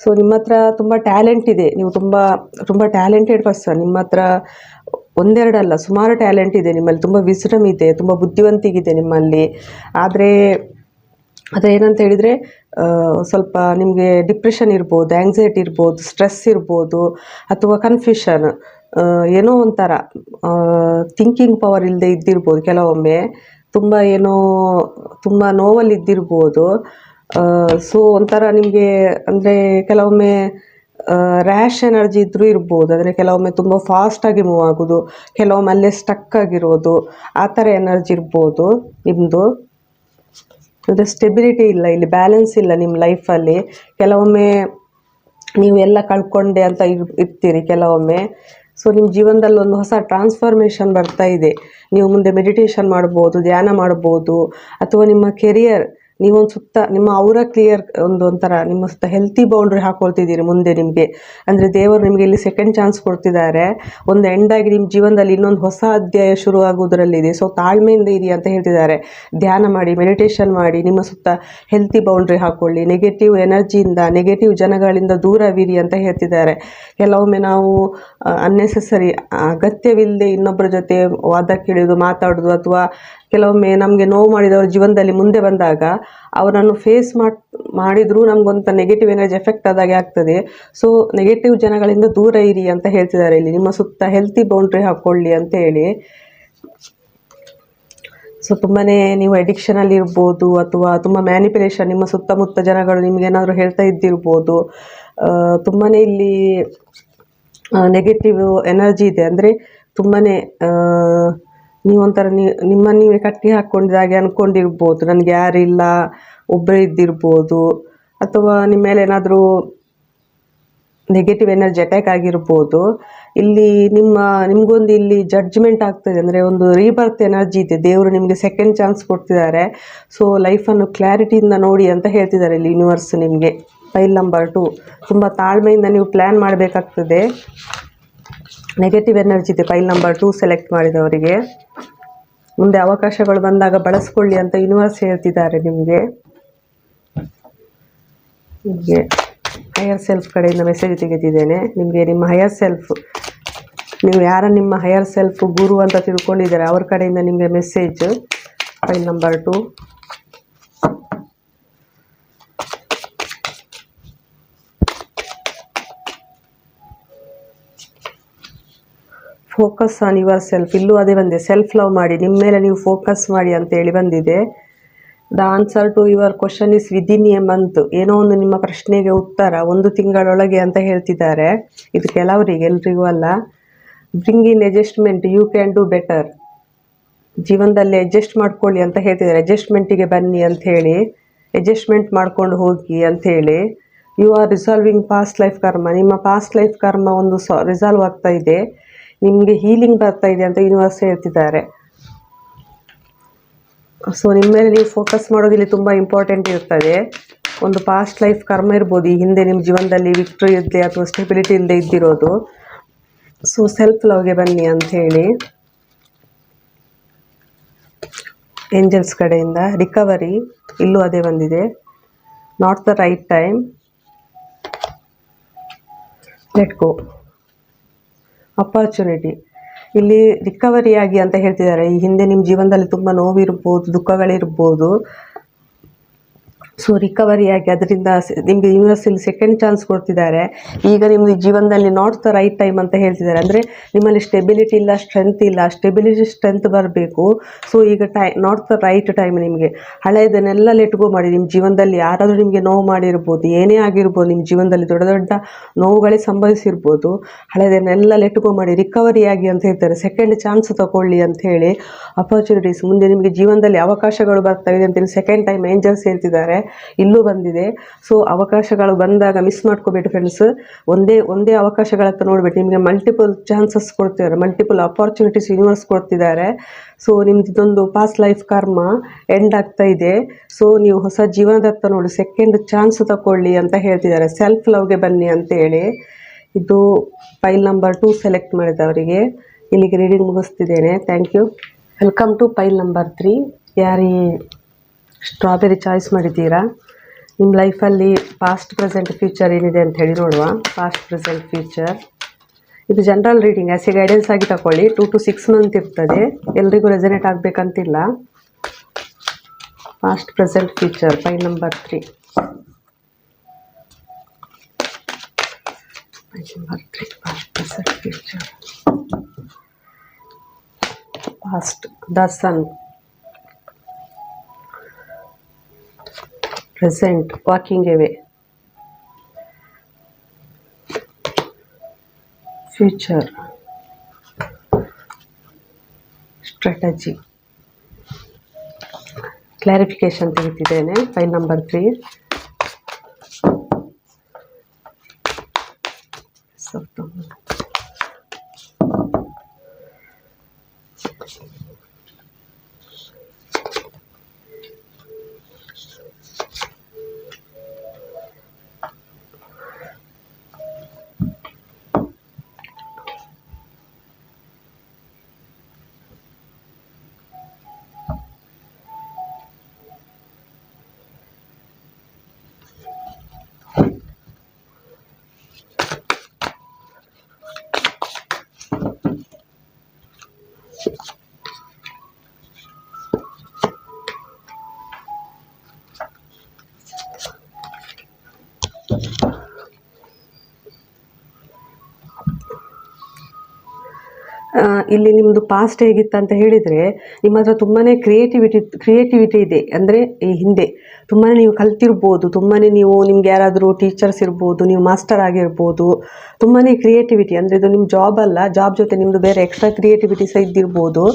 ಸೊ ನಿಮ್ಮ ಹತ್ರ ತುಂಬ ಟ್ಯಾಲೆಂಟ್ ಇದೆ. ನೀವು ತುಂಬ ಟ್ಯಾಲೆಂಟೆಡ್ ಪರ್ಸನ್. ನಿಮ್ಮ ಹತ್ರ ಒಂದೆರಡಲ್ಲ, ಸುಮಾರು ಟ್ಯಾಲೆಂಟ್ ಇದೆ ನಿಮ್ಮಲ್ಲಿ. ತುಂಬ ವಿಸ್ಡಮ್ ಇದೆ, ತುಂಬ ಬುದ್ಧಿವಂತಿಗಿದೆ ನಿಮ್ಮಲ್ಲಿ. ಆದರೆ ಅದೇನಂತ ಹೇಳಿದರೆ ಸ್ವಲ್ಪ ನಿಮಗೆ ಡಿಪ್ರೆಷನ್ ಇರ್ಬೋದು, ಆ್ಯಂಗ್ಸೈಟಿ ಇರ್ಬೋದು, ಸ್ಟ್ರೆಸ್ ಇರ್ಬೋದು, ಅಥವಾ ಕನ್ಫ್ಯೂಷನ್, ಏನೋ ಒಂಥರ ಥಿಂಕಿಂಗ್ ಪವರ್ ಇಲ್ಲದೆ ಇದ್ದಿರ್ಬೋದು. ಕೆಲವೊಮ್ಮೆ ತುಂಬ ನೋವಲ್ಲಿ ಇದ್ದಿರ್ಬೋದು. ಸೊ ಒಂಥರ ನಿಮಗೆ ಅಂದರೆ ಕೆಲವೊಮ್ಮೆ ರ್ಯಾಶ್ ಎನರ್ಜಿ ಇದ್ದರೂ ಇರ್ಬೋದು. ಅಂದರೆ ಕೆಲವೊಮ್ಮೆ ತುಂಬ ಫಾಸ್ಟಾಗಿ ಮೂವ್ ಆಗೋದು, ಕೆಲವೊಮ್ಮೆ ಅಲ್ಲೇ ಸ್ಟಕ್ ಆಗಿರೋದು, ಆ ಥರ ಎನರ್ಜಿ ಇರ್ಬೋದು ನಿಮ್ಮದು. ಅಂದರೆ ಸ್ಟೆಬಿಲಿಟಿ ಇಲ್ಲ, ಇಲ್ಲಿ ಬ್ಯಾಲೆನ್ಸ್ ಇಲ್ಲ ನಿಮ್ಮ ಲೈಫಲ್ಲಿ. ಕೆಲವೊಮ್ಮೆ ನೀವು ಎಲ್ಲ ಕಳ್ಕೊಂಡೆ ಅಂತ ಇರ್ತೀರಿ ಕೆಲವೊಮ್ಮೆ. ಸೊ ನಿಮ್ಮ ಜೀವನದಲ್ಲಿ ಒಂದು ಹೊಸ ಟ್ರಾನ್ಸ್ಫಾರ್ಮೇಷನ್ ಬರ್ತಾ ಇದೆ. ನೀವು ಮುಂದೆ ಮೆಡಿಟೇಷನ್ ಮಾಡ್ಬೋದು, ಧ್ಯಾನ ಮಾಡ್ಬೋದು, ಅಥವಾ ನಿಮ್ಮ ಕೆರಿಯರ್ ನೀವೊಂದು ಸುತ್ತ ನಿಮ್ಮ ಔರ ಕ್ಲಿಯರ್ ಒಂಥರ ನಿಮ್ಮ ಸುತ್ತ ಹೆಲ್ತಿ ಬೌಂಡ್ರಿ ಹಾಕ್ಕೊಳ್ತಿದ್ದೀರಿ ಮುಂದೆ ನಿಮಗೆ. ಅಂದರೆ ದೇವರು ನಿಮಗೆ ಇಲ್ಲಿ ಸೆಕೆಂಡ್ ಚಾನ್ಸ್ ಕೊಡ್ತಿದ್ದಾರೆ. ಒಂದು ಎಂಡಾಗಿ ನಿಮ್ಮ ಜೀವನದಲ್ಲಿ ಇನ್ನೊಂದು ಹೊಸ ಅಧ್ಯಾಯ ಶುರು ಆಗೋದ್ರಲ್ಲಿದೆ. ಸೊ ತಾಳ್ಮೆಯಿಂದ ಇರಿ ಅಂತ ಹೇಳ್ತಿದ್ದಾರೆ. ಧ್ಯಾನ ಮಾಡಿ, ಮೆಡಿಟೇಷನ್ ಮಾಡಿ, ನಿಮ್ಮ ಸುತ್ತ ಹೆಲ್ತಿ ಬೌಂಡ್ರಿ ಹಾಕ್ಕೊಳ್ಳಿ. ನೆಗೆಟಿವ್ ಎನರ್ಜಿಯಿಂದ, ನೆಗೆಟಿವ್ ಜನಗಳಿಂದ ದೂರವಿರಿ ಅಂತ ಹೇಳ್ತಿದ್ದಾರೆ. ಕೆಲವೊಮ್ಮೆ ನಾವು ಅನ್ನೆಸೆಸರಿ ಅಗತ್ಯವಿಲ್ಲದೆ ಇನ್ನೊಬ್ಬರ ಜೊತೆ ವಾದ ಕೇಳೋದು, ಮಾತಾಡೋದು, ಅಥವಾ ಕೆಲವೊಮ್ಮೆ ನಮಗೆ ನೋವು ಮಾಡಿದವ್ರ ಜೀವನದಲ್ಲಿ ಮುಂದೆ ಬಂದಾಗ ಅವರನ್ನು ಫೇಸ್ ಮಾಡಿದರೂ ನಮಗೊಂಥ ನೆಗೆಟಿವ್ ಎನರ್ಜಿ ಎಫೆಕ್ಟ್ ಆದಾಗೆ ಆಗ್ತದೆ. ಸೊ ನೆಗೆಟಿವ್ ಜನಗಳಿಂದ ದೂರ ಇರಿ ಅಂತ ಹೇಳ್ತಿದ್ದಾರೆ ಇಲ್ಲಿ. ನಿಮ್ಮ ಸುತ್ತ ಹೆಲ್ತಿ ಬೌಂಡ್ರಿ ಹಾಕ್ಕೊಳ್ಳಿ ಅಂತ ಹೇಳಿ. ಸೊ ತುಂಬಾ ನೀವು ಅಡಿಕ್ಷನಲ್ಲಿ ಇರ್ಬೋದು, ಅಥವಾ ತುಂಬ ಮ್ಯಾನಿಪ್ಯುಲೇಷನ್, ನಿಮ್ಮ ಸುತ್ತಮುತ್ತ ಜನಗಳು ನಿಮಗೇನಾದರೂ ಹೇಳ್ತಾ ಇದ್ದಿರ್ಬೋದು. ತುಂಬಾ ಇಲ್ಲಿ ನೆಗೆಟಿವ್ ಎನರ್ಜಿ ಇದೆ. ಅಂದರೆ ತುಂಬಾ ನೀವೊಂಥರ ನಿಮ್ಮನ್ನು ನೀವೇ ಕಟ್ಟಿ ಹಾಕ್ಕೊಂಡಿದ್ದಾಗೆ ಅಂದ್ಕೊಂಡಿರ್ಬೋದು. ನನಗೆ ಯಾರಿಲ್ಲ, ಒಬ್ಬರೇ ಇದ್ದಿರ್ಬೋದು, ಅಥವಾ ನಿಮ್ಮ ಮೇಲೆ ಏನಾದರೂ ನೆಗೆಟಿವ್ ಎನರ್ಜಿ ಅಟ್ಯಾಕ್ ಆಗಿರ್ಬೋದು. ಇಲ್ಲಿ ನಿಮಗೊಂದು ಇಲ್ಲಿ ಜಡ್ಜ್ಮೆಂಟ್ ಆಗ್ತದೆ. ಅಂದರೆ ಒಂದು ರೀಬರ್ತ್ ಎನರ್ಜಿ ಇದೆ. ದೇವರು ನಿಮಗೆ ಸೆಕೆಂಡ್ ಚಾನ್ಸ್ ಕೊಡ್ತಿದ್ದಾರೆ. ಸೊ ಲೈಫನ್ನು ಕ್ಲಾರಿಟಿಯಿಂದ ನೋಡಿ ಅಂತ ಹೇಳ್ತಿದ್ದಾರೆ ಇಲ್ಲಿ ಯೂನಿವರ್ಸ್ ನಿಮಗೆ. ಫೈಲ್ ನಂಬರ್ 2, ತುಂಬ ತಾಳ್ಮೆಯಿಂದ ನೀವು ಪ್ಲ್ಯಾನ್ ಮಾಡಬೇಕಾಗ್ತದೆ. ನೆಗೆಟಿವ್ ಎನರ್ಜಿ ಇದೆ ಫೈಲ್ ನಂಬರ್ 2 ಸೆಲೆಕ್ಟ್ ಮಾಡಿದವರಿಗೆ. ಮುಂದೆ ಅವಕಾಶಗಳು ಬಂದಾಗ ಬಳಸ್ಕೊಳ್ಳಿ ಅಂತ ಯೂನಿವರ್ಸ್ ಹೇಳ್ತಿದ್ದಾರೆ ನಿಮಗೆ. ನಿಮಗೆ ಹೈಯರ್ ಸೆಲ್ಫ್ ಕಡೆಯಿಂದ ಮೆಸೇಜ್ ತೆಗೆದಿದ್ದೇನೆ ನಿಮಗೆ. ನಿಮ್ಮ ಹೈಯರ್ ಸೆಲ್ಫ್, ನೀವು ನಿಮ್ಮ ಹೈಯರ್ ಸೆಲ್ಫ್ ಗುರು ಅಂತ ತಿಳ್ಕೊಂಡಿದ್ದಾರೆ, ಅವ್ರ ಕಡೆಯಿಂದ ನಿಮಗೆ message file number 2. Focus on your self, ಇಲ್ಲೂ ಅದೇ ಬಂದಿದೆ. ಸೆಲ್ಫ್ ಲವ್ ಮಾಡಿ, ನಿಮ್ಮ ಮೇಲೆ ನೀವು ಫೋಕಸ್ ಮಾಡಿ ಅಂತೇಳಿ ಬಂದಿದೆ. The answer to your question is within a month. ಏನೋ ಒಂದು ನಿಮ್ಮ ಪ್ರಶ್ನೆಗೆ ಉತ್ತರ 1 ತಿಂಗಳೊಳಗೆ ಅಂತ ಹೇಳ್ತಿದ್ದಾರೆ. ಇದು ಕೆಲವರಿಗೆ, ಎಲ್ರಿಗೂ ಅಲ್ಲ. Bring in adjustment, you can do better. ಜೀವನದಲ್ಲಿ ಅಡ್ಜಸ್ಟ್ ಮಾಡ್ಕೊಳ್ಳಿ ಅಂತ ಹೇಳ್ತಿದ್ದಾರೆ. ಅಡ್ಜಸ್ಟ್ಮೆಂಟಿಗೆ ಬನ್ನಿ ಅಂತ ಹೇಳಿ, ಅಡ್ಜಸ್ಟ್ಮೆಂಟ್ ಮಾಡ್ಕೊಂಡು ಹೋಗಿ ಅಂಥೇಳಿ. You are resolving past life karma. ನಿಮ್ಮ ಪಾಸ್ಟ್ ಲೈಫ್ ಕರ್ಮ ಒಂದು ರಿಸಾಲ್ವ್ ಆಗ್ತಾ ಇದೆ, ನಿಮಗೆ ಹೀಲಿಂಗ್ ಬರ್ತಾ ಇದೆ ಅಂತ ಯೂನಿವರ್ಸ್ ಹೇಳ್ತಿದ್ದಾರೆ. ಸೊ ನಿಮ್ಮ ಮೇಲೆ ನೀವು ಫೋಕಸ್ ಮಾಡೋದಿಲ್ಲಿ ತುಂಬ ಇಂಪಾರ್ಟೆಂಟ್ ಇರ್ತದೆ. ಒಂದು ಪಾಸ್ಟ್ ಲೈಫ್ ಕರ್ಮ ಇರ್ಬೋದು, ಈ ಹಿಂದೆ ನಿಮ್ಮ ಜೀವನದಲ್ಲಿ ವಿಕ್ಟ್ರಿ ಇಲ್ಲದೆ ಅಥವಾ ಸ್ಟೆಬಿಲಿಟಿ ಇಲ್ಲದೆ ಇದ್ದಿರೋದು. ಸೊ ಸೆಲ್ಫ್ ಲವ್ಗೆ ಬನ್ನಿ ಅಂಥೇಳಿ. ಏಂಜಲ್ಸ್ ಕಡೆಯಿಂದ ರಿಕವರಿ, ಇಲ್ಲೂ ಅದೇ ಬಂದಿದೆ. Not the right time, let go. Opportunity, ಇಲ್ಲಿ ರಿಕವರಿ ಆಗಿ ಅಂತ ಹೇಳ್ತಿದ್ದಾರೆ. ಈ ಹಿಂದೆ ನಿಮ್ಮ ಜೀವನದಲ್ಲಿ ತುಂಬ ನೋವಿರ್ಬೋದು, ದುಃಖಗಳಿರ್ಬೋದು. ಸೊ ರಿಕವರಿ ಆಗಿ ಅದರಿಂದ ನಿಮಗೆ ಯೂನಿವರ್ಸ್ ಇಲ್ಲಿ ಸೆಕೆಂಡ್ ಚಾನ್ಸ್ ಕೊಡ್ತಿದ್ದಾರೆ. ಈಗ ನಿಮ್ಮದು ಜೀವನದಲ್ಲಿ ನಾಟ್ ದ ರೈಟ್ ಟೈಮ್ ಅಂತ ಹೇಳ್ತಿದ್ದಾರೆ. ಅಂದರೆ ನಿಮ್ಮಲ್ಲಿ ಸ್ಟೆಬಿಲಿಟಿ ಇಲ್ಲ, ಸ್ಟ್ರೆಂತ್ ಇಲ್ಲ. ಸ್ಟೆಬಿಲಿಟಿ ಸ್ಟ್ರೆಂತ್ ಬರಬೇಕು. ಸೊ ಈಗ ನಾಟ್ ದ ರೈಟ್ ಟೈಮ್. ನಿಮಗೆ ಹಳೆಯದನ್ನೆಲ್ಲ ಲೆಟ್ ಗೋ ಮಾಡಿ. ನಿಮ್ಮ ಜೀವನದಲ್ಲಿ ಯಾರಾದರೂ ನಿಮಗೆ ನೋವು ಮಾಡಿರ್ಬೋದು, ಏನೇ ಆಗಿರ್ಬೋದು, ನಿಮ್ಮ ಜೀವನದಲ್ಲಿ ದೊಡ್ಡ ದೊಡ್ಡ ನೋವುಗಳೇ ಸಂಭವಿಸಿರ್ಬೋದು. ಹಳೆಯದನ್ನೆಲ್ಲ ಲೆಟ್ ಗೋ ಮಾಡಿ, ರಿಕವರಿ ಆಗಿ ಅಂತ ಹೇಳ್ತಾರೆ. ಸೆಕೆಂಡ್ ಚಾನ್ಸ್ ತಗೊಳ್ಳಿ ಅಂತ ಹೇಳಿ. ಅಪರ್ಚುನಿಟೀಸ್, ಮುಂದೆ ನಿಮಗೆ ಜೀವನದಲ್ಲಿ ಅವಕಾಶಗಳು ಬರ್ತಾ ಇದೆ ಅಂತೇಳಿ ಸೆಕೆಂಡ್ ಟೈಮ್ ಏಂಜಲ್ಸ್ ಹೇಳ್ತಿದ್ದಾರೆ. ಇಲ್ಲೂ ಬಂದಿದೆ. ಸೊ ಅವಕಾಶಗಳು ಬಂದಾಗ ಮಿಸ್ ಮಾಡ್ಕೋಬೇಡಿ ಫ್ರೆಂಡ್ಸ್. ಒಂದೇ ಅವಕಾಶಗಳತ್ತ ನೋಡ್ಬೇಡಿ. ನಿಮಗೆ ಮಲ್ಟಿಪಲ್ ಚಾನ್ಸಸ್ ಕೊಡ್ತಿದ್ದಾರೆ, ಮಲ್ಟಿಪಲ್ ಅಪಾರ್ಚುನಿಟೀಸ್ ಯೂನಿವರ್ಸ್ ಕೊಡ್ತಿದ್ದಾರೆ. ಸೊ ನಿಮ್ದು ಇದೊಂದು ಪಾಸ್ಟ್ ಲೈಫ್ ಕರ್ಮ ಎಂಡ್ ಆಗ್ತಾ ಇದೆ. ಸೊ ನೀವು ಹೊಸ ಜೀವನದತ್ತ ನೋಡಿ, ಸೆಕೆಂಡ್ ಚಾನ್ಸ್ ತಗೊಳ್ಳಿ ಅಂತ ಹೇಳ್ತಿದ್ದಾರೆ. ಸೆಲ್ಫ್ ಲವ್ಗೆ ಬನ್ನಿ ಅಂತೇಳಿ. ಇದು ಫೈಲ್ ನಂಬರ್ 2 ಸೆಲೆಕ್ಟ್ ಮಾಡಿದವರಿಗೆ ಇಲ್ಲಿಗೆ ರೀಡಿಂಗ್ ಮುಗಿಸ್ತಿದ್ದೇನೆ. Thank you. Welcome to file number 3. ಯಾರೀ ಸ್ಟ್ರಾಬೆರಿ ಚಾಯ್ಸ್ ಮಾಡಿದ್ದೀರಾ, ನಿಮ್ಮ ಲೈಫಲ್ಲಿ ಪಾಸ್ಟ್ ಪ್ರೆಸೆಂಟ್ ಫ್ಯೂಚರ್ ಏನಿದೆ ಅಂತ ಹೇಳಿ ನೋಡುವ. ಪಾಸ್ಟ್ ಪ್ರೆಸೆಂಟ್ ಫ್ಯೂಚರ್, ಇದು general reading, as a guidance ಆಗಿ ತಗೊಳ್ಳಿ. 2 to 6 ಮಂತ್ ಇರ್ತದೆ, ಎಲ್ರಿಗೂ ರೆಸನೇಟ್ ಆಗಬೇಕಂತಿಲ್ಲ. Past present future file number 3. Past present future. Past, the sun. Present, walking away. Future, strategy. Clarification ತೆಗಿತಿದ್ದೇನೆ. File number 3. ಇಲ್ಲಿ ನಿಮ್ಮದು ಪಾಸ್ಟ್ ಹೇಗಿತ್ತು ಅಂತ ಹೇಳಿದರೆ, ನಿಮ್ಮ ಹತ್ರ ತುಂಬಾ ಕ್ರಿಯೇಟಿವಿಟಿ ಇದೆ. ಅಂದರೆ ಈ ಹಿಂದೆ ತುಂಬಾ ನೀವು ಕಲ್ತಿರ್ಬೋದು, ತುಂಬಾ ನಿಮ್ಗೆ ಯಾರಾದರೂ ಟೀಚರ್ಸ್ ಇರ್ಬೋದು, ನೀವು ಮಾಸ್ಟರ್ ಆಗಿರ್ಬೋದು. ತುಂಬಾ ಕ್ರಿಯೇಟಿವಿಟಿ, ಅಂದರೆ ಇದು ನಿಮ್ಮ ಜಾಬ್ ಅಲ್ಲ, ಜಾಬ್ ಜೊತೆ ನಿಮ್ಮದು ಬೇರೆ ಎಕ್ಸ್ಟ್ರಾ ಕ್ರಿಯೇಟಿವಿಟಿ ಸಹ ಇದ್ದಿರ್ಬೋದು.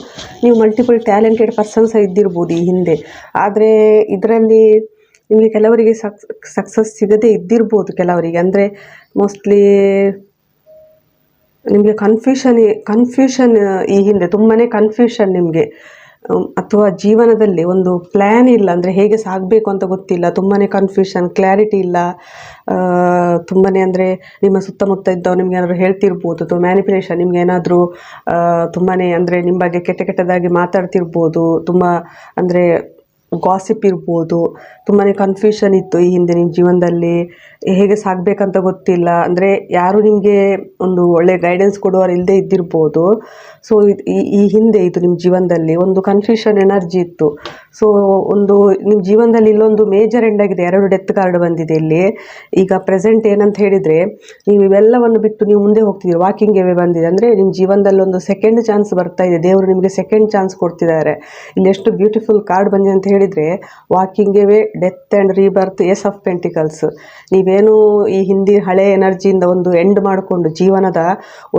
ನೀವು ಮಲ್ಟಿಪಲ್ ಟ್ಯಾಲೆಂಟೆಡ್ ಪರ್ಸನ್ ಸಹ ಇದ್ದಿರ್ಬೋದು ಈ ಹಿಂದೆ. ಆದರೆ ಇದರಲ್ಲಿ ನಿಮಗೆ ಕೆಲವರಿಗೆ ಸಕ್ಸಸ್ ಸಿಗದೇ ಇದ್ದಿರ್ಬೋದು. ಕೆಲವರಿಗೆ ಅಂದರೆ ಮೋಸ್ಟ್ಲಿ ನಿಮಗೆ ಕನ್ಫ್ಯೂಷನ್ ಈ ಹಿಂದೆ ತುಂಬಾ ಕನ್ಫ್ಯೂಷನ್ ನಿಮಗೆ, ಅಥವಾ ಜೀವನದಲ್ಲಿ ಒಂದು ಪ್ಲ್ಯಾನ್ ಇಲ್ಲ, ಅಂದರೆ ಹೇಗೆ ಸಾಗಬೇಕು ಅಂತ ಗೊತ್ತಿಲ್ಲ. ತುಂಬಾ ಕನ್ಫ್ಯೂಷನ್, ಕ್ಲಾರಿಟಿ ಇಲ್ಲ. ತುಂಬಾ ಅಂದರೆ ನಿಮ್ಮ ಸುತ್ತಮುತ್ತ ಇದ್ದವು ನಿಮ್ಗೆ ಏನಾದರೂ ಹೇಳ್ತಿರ್ಬೋದು, ಅಥವಾ ಮ್ಯಾನಿಪುಲೇಷನ್, ನಿಮ್ಗೆ ಏನಾದರೂ ತುಂಬಾ ಅಂದರೆ ನಿಮ್ಮ ಬಗ್ಗೆ ಕೆಟ್ಟದಾಗಿ ಮಾತಾಡ್ತಿರ್ಬೋದು. ತುಂಬ ಅಂದರೆ ಗಾಸಿಪ್ ಇರ್ಬೋದು. ತುಂಬಾ ಕನ್ಫ್ಯೂಷನ್ ಇತ್ತು ಈ ಹಿಂದೆ ನಿಮ್ಮ ಜೀವನದಲ್ಲಿ, ಹೇಗೆ ಸಾಗಬೇಕಂತ ಗೊತ್ತಿಲ್ಲ. ಅಂದರೆ ಯಾರು ನಿಮಗೆ ಒಂದು ಒಳ್ಳೆ ಗೈಡೆನ್ಸ್ ಕೊಡುವವರು ಇಲ್ಲದೆ ಇದ್ದಿರ್ಬೋದು. ಸೊ ಈ ಹಿಂದೆ ಇದು ನಿಮ್ಮ ಜೀವನದಲ್ಲಿ ಒಂದು ಕನ್ಫ್ಯೂಷನ್ ಎನರ್ಜಿ ಇತ್ತು. ಸೊ ಒಂದು ನಿಮ್ಮ ಜೀವನದಲ್ಲಿ ಇಲ್ಲೊಂದು ಮೇಜರ್ ಎಂಡ್ ಆಗಿದೆ, 2 ಡೆತ್ ಕಾರ್ಡ್ ಬಂದಿದೆ ಇಲ್ಲಿ. ಈಗ ಪ್ರೆಸೆಂಟ್ ಏನಂತ ಹೇಳಿದರೆ, ನೀವು ಇವೆಲ್ಲವನ್ನು ಬಿಟ್ಟು ನೀವು ಮುಂದೆ ಹೋಗ್ತಿದ್ದೀರಿ, ವಾಕಿಂಗ್ ಅವೇ ಬಂದಿದೆ. ಅಂದರೆ ನಿಮ್ಮ ಜೀವನದಲ್ಲಿ ಒಂದು ಸೆಕೆಂಡ್ ಚಾನ್ಸ್ ಬರ್ತಾ ಇದೆ, ದೇವರು ನಿಮಗೆ ಸೆಕೆಂಡ್ ಚಾನ್ಸ್ ಕೊಡ್ತಿದ್ದಾರೆ. ಇಲ್ಲಿ ಎಷ್ಟು ಬ್ಯೂಟಿಫುಲ್ ಕಾರ್ಡ್ ಬಂದಿದೆ ಅಂತ ಹೇಳಿದರೆ, walking away, death and rebirth, ace of pentacles. ನೀವೇನು ಈ ಹಿಂದಿ ಹಳೆ ಎನರ್ಜಿಯಿಂದ ಒಂದು ಎಂಡ್ ಮಾಡಿಕೊಂಡು, ಜೀವನದ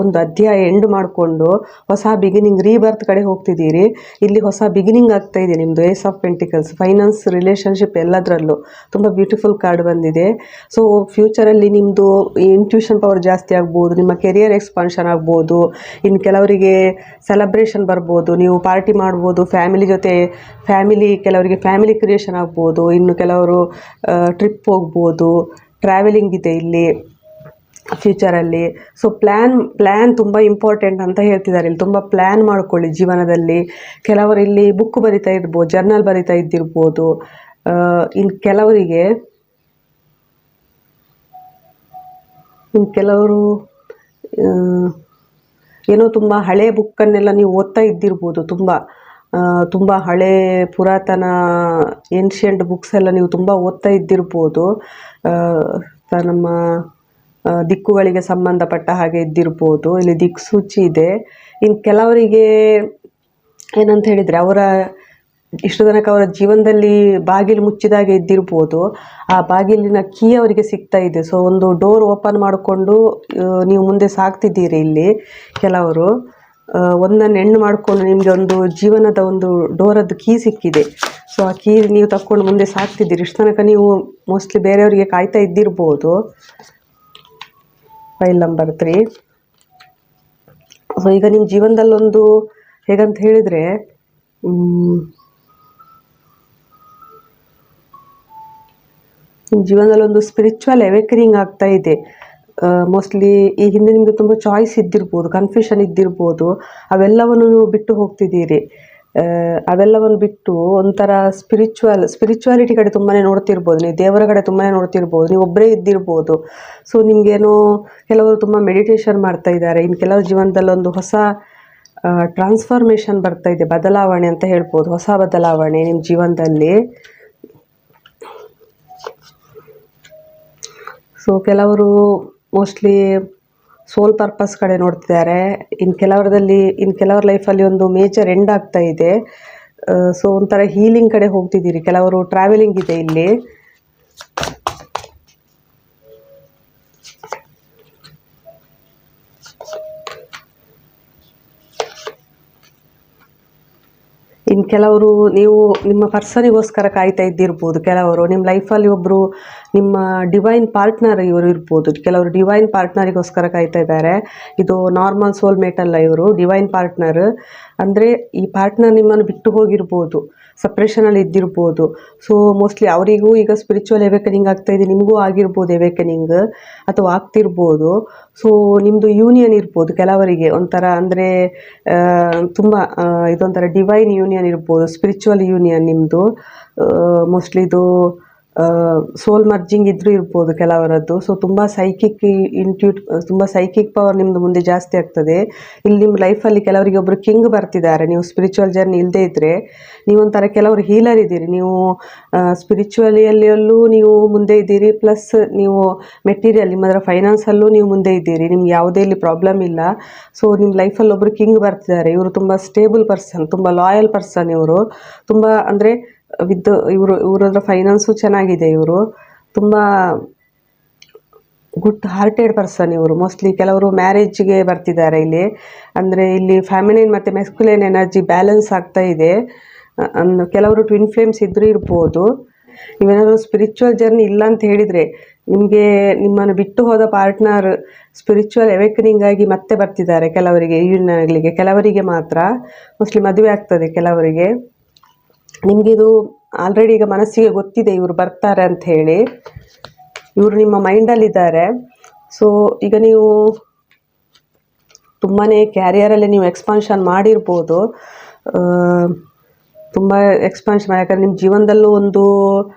ಒಂದು ಅಧ್ಯಾಯ ಎಂಡ್ ಮಾಡಿಕೊಂಡು ಹೊಸ ಬಿಗಿನಿಂಗ್ ರೀಬರ್ತ್ ಕಡೆ ಹೋಗ್ತಿದ್ದೀರಿ. ಇಲ್ಲಿ ಹೊಸ ಬಿಗಿನಿಂಗ್ ಆಗ್ತಾ ಇದೆ ನಿಮ್ಮದು. Ace of pentacles, finance, relationship ಎಲ್ಲದರಲ್ಲೂ ತುಂಬ ಬ್ಯೂಟಿಫುಲ್ ಕಾರ್ಡ್ ಬಂದಿದೆ. ಸೊ ಫ್ಯೂಚರಲ್ಲಿ ನಿಮ್ಮದು ಇಂಟ್ಯೂಷನ್ ಪವರ್ ಜಾಸ್ತಿ ಆಗ್ಬೋದು, ನಿಮ್ಮ ಕೆರಿಯರ್ ಎಕ್ಸ್ಪಾನ್ಷನ್ ಆಗ್ಬೋದು. ಇನ್ನು ಕೆಲವರಿಗೆ ಸೆಲೆಬ್ರೇಷನ್ ಬರ್ಬೋದು, ನೀವು ಪಾರ್ಟಿ ಮಾಡ್ಬೋದು ಫ್ಯಾಮಿಲಿ ಜೊತೆ. ಕೆಲವರಿಗೆ ಫ್ಯಾಮಿಲಿ ಕ್ರಿಯೇಷನ್ ಆಗ್ಬೋದು. ಇನ್ನು ಕೆಲವರು ಟ್ರಿಪ್ ಹೋಗ್ಬೋದು, ಟ್ರಾವೆಲಿಂಗ್ ಇದೆ ಇಲ್ಲಿ ಫ್ಯೂಚರಲ್ಲಿ. ಸೊ ಪ್ಲ್ಯಾನ್ ತುಂಬ ಇಂಪಾರ್ಟೆಂಟ್ ಅಂತ ಹೇಳ್ತಿದ್ದಾರೆ ಇಲ್ಲಿ. ತುಂಬ ಪ್ಲ್ಯಾನ್ ಮಾಡ್ಕೊಳ್ಳಿ ಜೀವನದಲ್ಲಿ. ಕೆಲವರು ಇಲ್ಲಿ ಬುಕ್ ಬರಿತಾ ಇರ್ಬೋದು, ಜರ್ನಲ್ ಬರಿತಾ ಇದ್ದಿರ್ಬೋದು. ಇನ್ನು ಕೆಲವರು ಏನೋ ತುಂಬ ಹಳೆ ಬುಕ್ಕನ್ನೆಲ್ಲ ನೀವು ಓದ್ತಾ ಇದ್ದಿರ್ಬೋದು. ತುಂಬ ಹಳೆ ಪುರಾತನ ಏನ್ಷಿಯಂಟ್ ಬುಕ್ಸ್ ಎಲ್ಲ ನೀವು ತುಂಬ ಓದ್ತಾ ಇದ್ದಿರ್ಬೋದು. ನಮ್ಮ ದಿಕ್ಕುಗಳಿಗೆ ಸಂಬಂಧಪಟ್ಟ ಹಾಗೆ ಇದ್ದಿರ್ಬೋದು. ಇಲ್ಲಿ ದಿಕ್ಸೂಚಿ ಇದೆ. ಇನ್ನು ಕೆಲವರಿಗೆ ಏನಂತ ಹೇಳಿದರೆ, ಇಷ್ಟು ತನಕ ಅವರ ಜೀವನದಲ್ಲಿ ಬಾಗಿಲು ಮುಚ್ಚಿದಾಗೆ ಇದ್ದಿರ್ಬೋದು, ಆ ಬಾಗಿಲಿನ ಕೀ ಅವರಿಗೆ ಸಿಗ್ತಾ ಇದೆ. ಸೊ ಒಂದು ಡೋರ್ ಓಪನ್ ಮಾಡಿಕೊಂಡು ನೀವು ಮುಂದೆ ಸಾಗ್ತಿದ್ದೀರಿ. ಇಲ್ಲಿ ಕೆಲವರು ಒಂದನ್ನು ಎಂಡ್ ಮಾಡಿಕೊಂಡು ನಿಮಗೆ ಒಂದು ಜೀವನದ ಒಂದು ಡೋರದ್ದು ಕೀ ಸಿಕ್ಕಿದೆ. ಸೊ ಆ ಕೀ ನೀವು ತಕ್ಕೊಂಡು ಮುಂದೆ ಸಾಗ್ತಿದ್ದೀರಿ. ಇಷ್ಟು ತನಕ ನೀವು ಮೋಸ್ಟ್ಲಿ ಬೇರೆಯವರಿಗೆ ಕಾಯ್ತಾ ಇದ್ದಿರ್ಬೋದು. File number 3. ಸೊ ಈಗ ನಿಮ್ಮ ಜೀವನದಲ್ಲೊಂದು ಹೇಗಂತ ಹೇಳಿದರೆ, ನಿಮ್ಮ ಜೀವನದಲ್ಲೊಂದು ಸ್ಪಿರಿಚುವಲ್ ಅವೇಕನಿಂಗ್ ಆಗ್ತಾ ಇದೆ. ಮೋಸ್ಟ್ಲಿ ಈ ಹಿಂದೆ ನಿಮಗೆ ತುಂಬ ಚಾಯ್ಸ್ ಇದ್ದಿರ್ಬೋದು, ಕನ್ಫ್ಯೂಷನ್ ಇದ್ದಿರ್ಬೋದು. ಅವೆಲ್ಲವನ್ನು ನೀವು ಬಿಟ್ಟು ಹೋಗ್ತಿದ್ದೀರಿ. ಅವೆಲ್ಲವನ್ನು ಬಿಟ್ಟು ಒಂಥರ ಸ್ಪಿರಿಚುವಾಲಿಟಿ ಕಡೆ ತುಂಬಾ ನೋಡ್ತಿರ್ಬೋದು. ನೀವು ದೇವರ ಕಡೆ ತುಂಬಾ ನೋಡ್ತಿರ್ಬೋದು. ನೀವು ಒಬ್ಬರೇ ಇದ್ದಿರ್ಬೋದು. ಸೊ ನಿಮಗೇನೋ ಕೆಲವರು ತುಂಬ ಮೆಡಿಟೇಷನ್ ಮಾಡ್ತಾ ಇದ್ದಾರೆ. ಇನ್ನು ಕೆಲವ್ರ ಜೀವನದಲ್ಲೊಂದು ಹೊಸ ಟ್ರಾನ್ಸ್ಫಾರ್ಮೇಷನ್ ಬರ್ತಾ ಇದೆ, ಬದಲಾವಣೆ ಅಂತ ಹೇಳ್ಬೋದು. ಹೊಸ ಬದಲಾವಣೆ ನಿಮ್ಮ ಜೀವನದಲ್ಲಿ. ಸೊ ಕೆಲವರು ಮೋಸ್ಟ್ಲಿ ಸೋಲ್ ಪರ್ಪಸ್ ಕಡೆ ನೋಡ್ತಿದ್ದಾರೆ. ಇನ್ನು ಕೆಲವರ ಲೈಫಲ್ಲಿ ಒಂದು ಮೇಜರ್ ಎಂಡ್ ಆಗ್ತಾ ಇದೆ. ಸೊ ಒಂಥರ ಹೀಲಿಂಗ್ ಕಡೆ ಹೋಗ್ತಿದ್ದೀರಿ. ಕೆಲವರು ಟ್ರಾವೆಲಿಂಗ್ ಇದೆ ಇಲ್ಲಿ. ಇನ್ನು ಕೆಲವರು ನೀವು ನಿಮ್ಮ ಪರ್ಸನಿಗೋಸ್ಕರ ಕಾಯ್ತಾ ಇದ್ದಿರ್ಬೋದು. ಕೆಲವರು ನಿಮ್ಮ ಲೈಫಲ್ಲಿ ಒಬ್ಬರು ನಿಮ್ಮ ಡಿವೈನ್ ಪಾರ್ಟ್ನರ್ ಇವರು ಇರ್ಬೋದು. ಕೆಲವರು ಡಿವೈನ್ ಪಾರ್ಟ್ನರಿಗೋಸ್ಕರ ಕಾಯ್ತಾ ಇದ್ದಾರೆ. ಇದು ನಾರ್ಮಲ್ ಸೋಲ್ಮೇಟ್ ಅಲ್ಲ, ಇವರು ಡಿವೈನ್ ಪಾರ್ಟ್ನರ್. ಅಂದರೆ ಈ ಪಾರ್ಟ್ನರ್ ನಿಮ್ಮನ್ನು ಬಿಟ್ಟು ಹೋಗಿರ್ಬೋದು, ಸಪ್ರೇಷನಲ್ಲಿ ಇದ್ದಿರ್ಬೋದು. ಸೊ ಮೋಸ್ಟ್ಲಿ ಅವರಿಗೂ ಈಗ ಸ್ಪಿರಿಚುವಲ್ ಅವೇಕನಿಂಗ್ ಆಗ್ತಾಯಿದೆ, ನಿಮಗೂ ಆಗಿರ್ಬೋದು ಅವೇಕನಿಂಗ್, ಅಥವಾ ಆಗ್ತಿರ್ಬೋದು. ಸೊ ನಿಮ್ಮದು ಯೂನಿಯನ್ ಇರ್ಬೋದು ಕೆಲವರಿಗೆ ಒಂಥರ. ಅಂದರೆ ತುಂಬ ಇದೊಂಥರ ಡಿವೈನ್ ಯೂನಿಯನ್ ಇರ್ಬೋದು, ಸ್ಪಿರಿಚುವಲ್ ಯೂನಿಯನ್ ನಿಮ್ಮದು. ಮೋಸ್ಟ್ಲಿ ಇದು ಸೋಲ್ ಮರ್ಜಿಂಗ್ ಇದ್ರೂ ಇರ್ಬೋದು ಕೆಲವರದ್ದು. ಸೊ ತುಂಬ ಸೈಕಿಕ್ ಪವರ್ ನಿಮ್ಮದು ಮುಂದೆ ಜಾಸ್ತಿ ಆಗ್ತದೆ. ಇಲ್ಲಿ ನಿಮ್ಮ ಲೈಫಲ್ಲಿ ಕೆಲವರಿಗೆ ಒಬ್ಬರು ಕಿಂಗ್ ಬರ್ತಿದ್ದಾರೆ. ನೀವು ಸ್ಪಿರಿಚುವಲ್ ಜರ್ನಿ ಇಲ್ಲದೇ ಇದ್ದರೆ ನೀವೊಂಥರ ಕೆಲವರು ಹೀಲರ್ ಇದ್ದೀರಿ. ನೀವು ಸ್ಪಿರಿಚುವಲಿಯಲ್ಲೂ ನೀವು ಮುಂದೆ ಇದ್ದೀರಿ, ಪ್ಲಸ್ ನೀವು ಮೆಟೀರಿಯಲ್ ನಿಮ್ಮದರ ಫೈನಾನ್ಸಲ್ಲೂ ನೀವು ಮುಂದೆ ಇದ್ದೀರಿ. ನಿಮ್ಗೆ ಯಾವುದೇ ಇಲ್ಲಿ ಪ್ರಾಬ್ಲಮ್ ಇಲ್ಲ. ಸೊ ನಿಮ್ಮ ಲೈಫಲ್ಲಿ ಒಬ್ಬರು ಕಿಂಗ್ ಬರ್ತಿದ್ದಾರೆ. ಇವರು ತುಂಬ ಸ್ಟೇಬಲ್ ಪರ್ಸನ್, ತುಂಬ ಲಾಯಲ್ ಪರ್ಸನ್. ಇವರು ತುಂಬ ಅಂದರೆ ಇವರ ಫೈನಾನ್ಸು ಚೆನ್ನಾಗಿದೆ. ಇವರು ತುಂಬ ಗುಡ್ ಹಾರ್ಟೆಡ್ ಪರ್ಸನ್ ಇವರು. ಮೋಸ್ಟ್ಲಿ ಕೆಲವರು ಮ್ಯಾರೇಜ್ಗೆ ಬರ್ತಿದ್ದಾರೆ ಇಲ್ಲಿ. ಅಂದರೆ ಇಲ್ಲಿ ಫ್ಯಾಮಿಲಿನ್ ಮತ್ತು ಮೆಸ್ಕ್ಯುಲೈನ್ ಎನರ್ಜಿ ಬ್ಯಾಲೆನ್ಸ್ ಆಗ್ತಾ ಇದೆ. ಕೆಲವರು ಟ್ವಿನ್ ಫ್ಲೇಮ್ಸ್ ಇದ್ರೂ ಇರ್ಬೋದು. ನೀವೇನಾದರೂ ಸ್ಪಿರಿಚುವಲ್ ಜರ್ನಿ ಇಲ್ಲ ಅಂತ ಹೇಳಿದರೆ, ನಿಮ್ಮನ್ನು ಬಿಟ್ಟು ಹೋದ ಪಾರ್ಟ್ನರ್ ಸ್ಪಿರಿಚುವಲ್ ಅವೇಕನಿಂಗ್ ಆಗಿ ಮತ್ತೆ ಬರ್ತಿದ್ದಾರೆ. ಕೆಲವರಿಗೆ ಯೂನಿಯನ್ಗಳಿಗೆ, ಕೆಲವರಿಗೆ ಮಾತ್ರ ಮೋಸ್ಟ್ಲಿ ಮದುವೆ ಆಗ್ತದೆ ಕೆಲವರಿಗೆ. ನಿಮಗಿದು ಆಲ್ರೆಡಿ ಈಗ ಮನಸ್ಸಿಗೆ ಗೊತ್ತಿದೆ ಇವರು ಬರ್ತಾರೆ ಅಂತ ಹೇಳಿ. ಇವರು ನಿಮ್ಮ ಮೈಂಡಲ್ಲಿದ್ದಾರೆ. ಸೊ ಈಗ ನೀವು ತುಂಬಾ ಕ್ಯಾರಿಯರಲ್ಲಿ ನೀವು ಎಕ್ಸ್ಪಾನ್ಷನ್ ಮಾಡಿರ್ಬೋದು. ತುಂಬ ಎಕ್ಸ್ಪಾನ್ಷನ್, ಯಾಕಂದರೆ ನಿಮ್ಮ ಜೀವನದಲ್ಲೂ ಒಂದು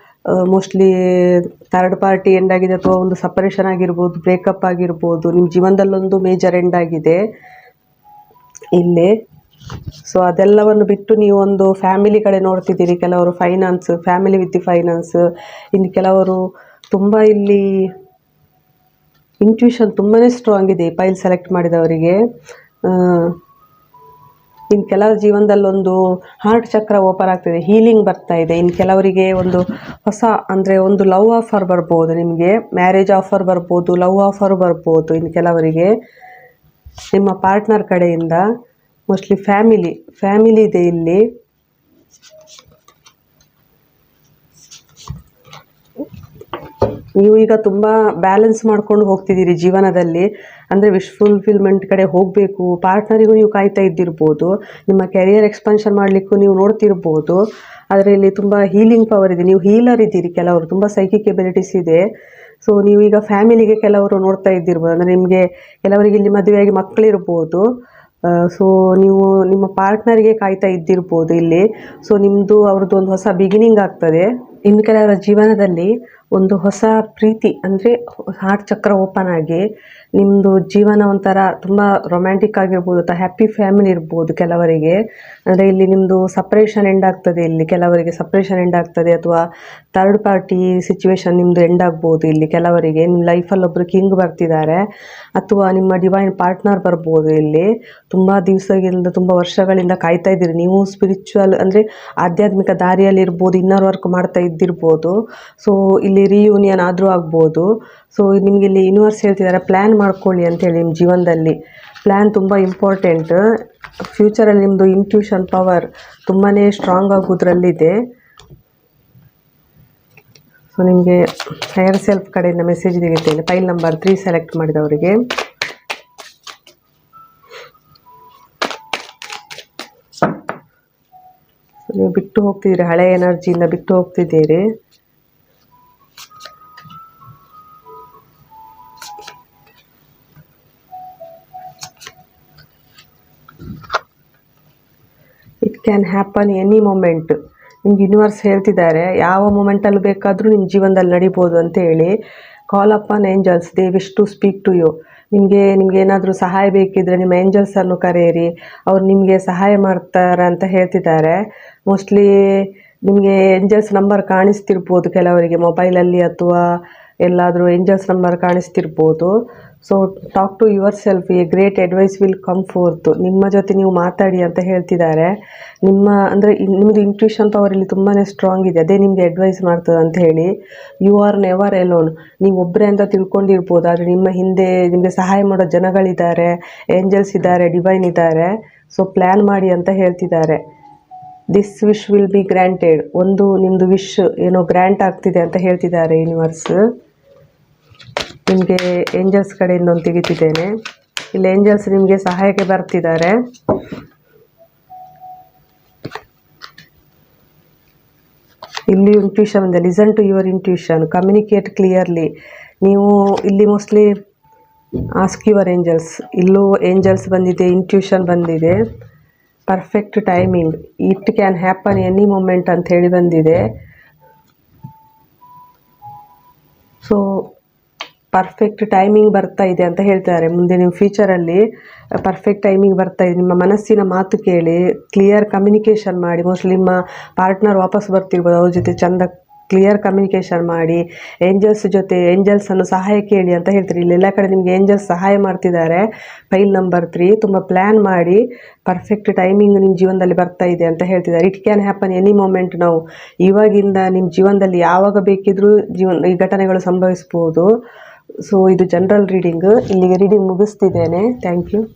ಮೋಸ್ಟ್ಲಿ ಥರ್ಡ್ ಪಾರ್ಟಿ ಎಂಡ್ ಆಗಿದೆ, ಅಥವಾ ಒಂದು ಸಪರೇಷನ್ ಆಗಿರ್ಬೋದು, ಬ್ರೇಕಪ್ ಆಗಿರ್ಬೋದು. ನಿಮ್ಮ ಜೀವನದಲ್ಲೊಂದು ಮೇಜರ್ ಎಂಡ್ ಆಗಿದೆ ಇಲ್ಲಿ. ಸೊ ಅದೆಲ್ಲವನ್ನು ಬಿಟ್ಟು ನೀವು ಒಂದು ಫ್ಯಾಮಿಲಿ ಕಡೆ ನೋಡ್ತಿದ್ದೀರಿ. ಕೆಲವರು ಫೈನಾನ್ಸ್, ಫ್ಯಾಮಿಲಿ ವಿತ್ ಫೈನಾನ್ಸ್. ಇನ್ನು ಕೆಲವರು ತುಂಬ ಇಲ್ಲಿ ಇಂಟ್ಯೂಷನ್ ತುಂಬಾ ಸ್ಟ್ರಾಂಗ್ ಇದೆ ಪೈಲ್ ಸೆಲೆಕ್ಟ್ ಮಾಡಿದವರಿಗೆ. ಇನ್ನು ಕೆಲವರ ಜೀವನದಲ್ಲೊಂದು ಹಾರ್ಟ್ ಚಕ್ರ ಓಪನ್ ಆಗ್ತಿದೆ, ಹೀಲಿಂಗ್ ಬರ್ತಾ ಇದೆ. ಇನ್ನು ಕೆಲವರಿಗೆ ಒಂದು ಹೊಸ ಅಂದರೆ ಒಂದು ಲವ್ ಆಫರ್ ಬರ್ಬೋದು, ನಿಮಗೆ ಮ್ಯಾರೇಜ್ ಆಫರ್ ಬರ್ಬೋದು, ಲವ್ ಆಫರ್ ಬರ್ಬೋದು. ಇನ್ನು ಕೆಲವರಿಗೆ ನಿಮ್ಮ ಪಾರ್ಟ್ನರ್ ಕಡೆಯಿಂದ ಮೋಸ್ಟ್ಲಿ ಫ್ಯಾಮಿಲಿ ಇದೆ ಇಲ್ಲಿ. ನೀವು ಈಗ ತುಂಬ ಬ್ಯಾಲೆನ್ಸ್ ಮಾಡ್ಕೊಂಡು ಹೋಗ್ತಿದ್ದೀರಿ ಜೀವನದಲ್ಲಿ. ಅಂದರೆ ವಿಶ್ ಫುಲ್ಫಿಲ್ಮೆಂಟ್ ಕಡೆ ಹೋಗಬೇಕು. ಪಾರ್ಟ್ನರಿಗೂ ನೀವು ಕಾಯ್ತಾ ಇದ್ದಿರ್ಬೋದು, ನಿಮ್ಮ ಕೆರಿಯರ್ ಎಕ್ಸ್ಪಾನ್ಷನ್ ಮಾಡಲಿಕ್ಕೂ ನೀವು ನೋಡ್ತಿರ್ಬೋದು. ಆದರೆ ಇಲ್ಲಿ ತುಂಬ ಹೀಲಿಂಗ್ ಪವರ್ ಇದೆ. ನೀವು ಹೀಲರ್ ಇದ್ದೀರಿ, ಕೆಲವರು ತುಂಬ ಸೈಕಿಕ್ ಎಬಿಲಿಟೀಸ್ ಇದೆ. ಸೊ ನೀವೀಗ ಫ್ಯಾಮಿಲಿಗೆ ಕೆಲವರು ನೋಡ್ತಾ ಇದ್ದಿರ್ಬೋದು. ಅಂದರೆ ನಿಮಗೆ ಕೆಲವರಿಗೆ ಇಲ್ಲಿ ಮದುವೆಯಾಗಿ ಮಕ್ಕಳಿರ್ಬೋದು. ಸೊ ನೀವು ನಿಮ್ಮ ಪಾರ್ಟ್ನರ್ಗೆ ಕಾಯ್ತಾ ಇದ್ದಿರ್ಬೋದು ಇಲ್ಲಿ. ಸೊ ನಿಮ್ಮದು ಅವ್ರದ್ದು ಒಂದು ಹೊಸ ಬಿಗಿನಿಂಗ್ ಆಗ್ತದೆ. ಇನ್ನು ಕೆಲವರ ಜೀವನದಲ್ಲಿ ಒಂದು ಹೊಸ ಪ್ರೀತಿ ಅಂದರೆ ಹಾರ್ಟ್ ಚಕ್ರ ಓಪನ್ ಆಗಿ ನಿಮ್ಮದು ಜೀವನ ಒಂಥರ ತುಂಬ ರೊಮ್ಯಾಂಟಿಕ್ ಆಗಿರ್ಬೋದು ಅಥವಾ ಹ್ಯಾಪಿ ಫ್ಯಾಮಿಲಿ ಇರ್ಬೋದು ಕೆಲವರಿಗೆ. ಅಂದರೆ ಇಲ್ಲಿ ನಿಮ್ಮದು ಸಪ್ರೇಷನ್ ಎಂಡ್ ಆಗ್ತದೆ, ಇಲ್ಲಿ ಕೆಲವರಿಗೆ ಸಪ್ರೇಷನ್ ಎಂಡ್ ಆಗ್ತದೆ, ಅಥವಾ ಥರ್ಡ್ ಪಾರ್ಟಿ ಸಿಚುವೇಶನ್ ನಿಮ್ಮದು ಎಂಡ್ ಆಗ್ಬೋದು. ಇಲ್ಲಿ ಕೆಲವರಿಗೆ ನಿಮ್ಮ ಲೈಫಲ್ಲಿ ಒಬ್ಬರು ಕಿಂಗ್ ಬರ್ತಿದ್ದಾರೆ, ಅಥವಾ ನಿಮ್ಮ ಡಿವೈನ್ ಪಾರ್ಟ್ನರ್ ಬರ್ಬೋದು. ಇಲ್ಲಿ ತುಂಬ ದಿವಸಗಳಿಂದ, ತುಂಬ ವರ್ಷಗಳಿಂದ ಕಾಯ್ತಾ ಇದ್ದೀರಿ. ನೀವು ಸ್ಪಿರಿಚುವಲ್ ಅಂದರೆ ಆಧ್ಯಾತ್ಮಿಕ ದಾರಿಯಲ್ಲಿ ಇರ್ಬೋದು, ಇನ್ನರ್ ವರ್ಕ್ ಮಾಡ್ತಾ ಇದ್ದಿರ್ಬೋದು. ಸೊ ಇಲ್ಲಿ ರಿಯೂನಿಯನ್ ಆದರೂ ಆಗ್ಬೋದು. ಸೊ ನಿಮಗೆ ಇಲ್ಲಿ ಯೂನಿವರ್ಸ್ ಹೇಳ್ತಿದ್ದಾರೆ ಪ್ಲ್ಯಾನ್ ಮಾಡ್ಕೊಳ್ಳಿ ಅಂತೇಳಿ. ನಿಮ್ಮ ಜೀವನದಲ್ಲಿ ಪ್ಲ್ಯಾನ್ ತುಂಬ ಇಂಪಾರ್ಟೆಂಟ್. ಫ್ಯೂಚರಲ್ಲಿ ನಿಮ್ಮದು ಇಂಟ್ಯೂಷನ್ ಪವರ್ ತುಂಬಾ ಸ್ಟ್ರಾಂಗ್ ಆಗೋದ್ರಲ್ಲಿದೆ. ಸೊ ನಿಮಗೆ ಹೈಯರ್ ಸೆಲ್ಫ್ ಕಡೆಯಿಂದ ಮೆಸೇಜ್ ತೆಗಿತೇನೆ. ಫೈಲ್ ನಂಬರ್ 3 ಸೆಲೆಕ್ಟ್ ಮಾಡಿದವರಿಗೆ. ನೀವು ಬಿಟ್ಟು ಹೋಗ್ತಿದ್ದೀರಿ, ಹಳೆ ಎನರ್ಜಿಯಿಂದ ಬಿಟ್ಟು ಹೋಗ್ತಿದ್ದೀರಿ. It can happen any moment. ನಿಮ್ಗೆ ಯೂನಿವರ್ಸ್ ಹೇಳ್ತಿದ್ದಾರೆ ಯಾವ ಮೊಮೆಂಟಲ್ಲಿ ಬೇಕಾದರೂ ನಿಮ್ಮ ಜೀವನದಲ್ಲಿ ನಡಿಬೋದು ಅಂತ ಹೇಳಿ. Call upon angels, they wish to speak to you. ನಿಮಗೆ ಏನಾದರೂ ಸಹಾಯ ಬೇಕಿದ್ದರೆ ನಿಮ್ಮ ಏಂಜಲ್ಸನ್ನು ಕರೆಯಿರಿ, ಅವ್ರು ನಿಮಗೆ ಸಹಾಯ ಮಾಡ್ತಾರೆ ಅಂತ ಹೇಳ್ತಿದ್ದಾರೆ. ಮೋಸ್ಟ್ಲಿ ನಿಮಗೆ ಏಂಜಲ್ಸ್ ನಂಬರ್ ಕಾಣಿಸ್ತಿರ್ಬೋದು ಕೆಲವರಿಗೆ ಮೊಬೈಲಲ್ಲಿ, ಅಥವಾ ಎಲ್ಲಾದರೂ ಏಂಜಲ್ಸ್ ನಂಬರ್ ಕಾಣಿಸ್ತಿರ್ಬೋದು. So talk to yourself, a great advice will come forth. ನಿಮ್ಮ ಜೊತೆ ನೀವು ಮಾತಾಡಿ ಅಂತ ಹೇಳ್ತಿದ್ದಾರೆ. ಅಂದರೆ ನಿಮ್ಮದು ಇಂಟ್ಯೂಷನ್ ಪವರ್ ಇಲ್ಲಿ ತುಂಬಾ ಸ್ಟ್ರಾಂಗ್ ಇದೆ, ಅದೇ ನಿಮಗೆ ಅಡ್ವೈಸ್ ಮಾಡ್ತದೆ ಅಂತ ಹೇಳಿ. You are never alone. ನೀವು ಒಬ್ಬರೇ ಅಂತ ತಿಳ್ಕೊಂಡಿರ್ಬೋದು, ಆದರೆ ನಿಮ್ಮ ಹಿಂದೆ ನಿಮಗೆ ಸಹಾಯ ಮಾಡೋ ಜನಗಳಿದ್ದಾರೆ, ಏಂಜಲ್ಸ್ ಇದ್ದಾರೆ, ಡಿವೈನ್ ಇದ್ದಾರೆ. ಸೊ ಪ್ಲ್ಯಾನ್ ಮಾಡಿ ಅಂತ ಹೇಳ್ತಿದ್ದಾರೆ. This wish will be granted. ಒಂದು ನಿಮ್ಮದು ವಿಶ್ ಏನೋ ಗ್ರ್ಯಾಂಟ್ ಆಗ್ತಿದೆ ಅಂತ ಹೇಳ್ತಿದ್ದಾರೆ ಯೂನಿವರ್ಸ್. ನಿಮಗೆ ಏಂಜಲ್ಸ್ ಕಡೆಯಿಂದ ಒಂದು ತೆಗಿತಿದ್ದೇನೆ. ಇಲ್ಲಿ ಏಂಜಲ್ಸ್ ನಿಮಗೆ ಸಹಾಯಕ್ಕೆ ಬರ್ತಿದ್ದಾರೆ. ಇಲ್ಲಿ ಇಂಟ್ಯೂಷನ್ ಬಂದೆ, listen to your intuition, communicate clearly. ನೀವು ಇಲ್ಲಿ ಮೋಸ್ಟ್ಲಿ ಆಸ್ಕ್ ಯುವರ್ ಏಂಜಲ್ಸ್. ಇಲ್ಲೂ ಏಂಜಲ್ಸ್ ಬಂದಿದೆ, ಇಂಟ್ಯೂಷನ್ ಬಂದಿದೆ. Perfect timing, it can happen any moment ಅಂತ ಹೇಳಿ ಬಂದಿದೆ. ಸೊ ಪರ್ಫೆಕ್ಟ್ ಟೈಮಿಂಗ್ ಬರ್ತಾ ಇದೆ ಅಂತ ಹೇಳ್ತಾರೆ. ಮುಂದೆ ನಿಮ್ಮ ಫ್ಯೂಚರಲ್ಲಿ ಪರ್ಫೆಕ್ಟ್ ಟೈಮಿಂಗ್ ಬರ್ತಾ ಇದೆ. ನಿಮ್ಮ ಮನಸ್ಸಿನ ಮಾತು ಕೇಳಿ, ಕ್ಲಿಯರ್ ಕಮ್ಯುನಿಕೇಷನ್ ಮಾಡಿ. ಮೋಸ್ಟ್ಲಿ ನಿಮ್ಮ ಪಾರ್ಟ್ನರ್ ವಾಪಸ್ ಬರ್ತಿರ್ಬೋದು, ಅವ್ರ ಜೊತೆ ಚಂದ ಕ್ಲಿಯರ್ ಕಮ್ಯುನಿಕೇಷನ್ ಮಾಡಿ. ಏಂಜಲ್ಸ್ ಜೊತೆ ಏಂಜಲ್ಸನ್ನು ಸಹಾಯ ಕೇಳಿ ಅಂತ ಹೇಳ್ತಾರೆ. ಇಲ್ಲೆಲ್ಲ ಕಡೆ ನಿಮಗೆ ಏಂಜಲ್ಸ್ ಸಹಾಯ ಮಾಡ್ತಿದ್ದಾರೆ. ಫೈಲ್ ನಂಬರ್ 3 ತುಂಬ ಪ್ಲ್ಯಾನ್ ಮಾಡಿ, ಪರ್ಫೆಕ್ಟ್ ಟೈಮಿಂಗ್ ನಿಮ್ಮ ಜೀವನದಲ್ಲಿ ಬರ್ತಾ ಇದೆ ಅಂತ ಹೇಳ್ತಿದ್ದಾರೆ. It can happen any moment. ನಾವು ಇವಾಗಿಂದ ನಿಮ್ಮ ಜೀವನದಲ್ಲಿ ಯಾವಾಗ ಬೇಕಿದ್ರೂ ಈ ಘಟನೆಗಳು ಸಂಭವಿಸ್ಬೋದು. ಸೊ ಇದು ಜನರಲ್ ರೀಡಿಂಗ್. ಇಲ್ಲಿಗೆ ರೀಡಿಂಗ್ ಮುಗಿಸ್ತಿದ್ದೇನೆ. Thank you.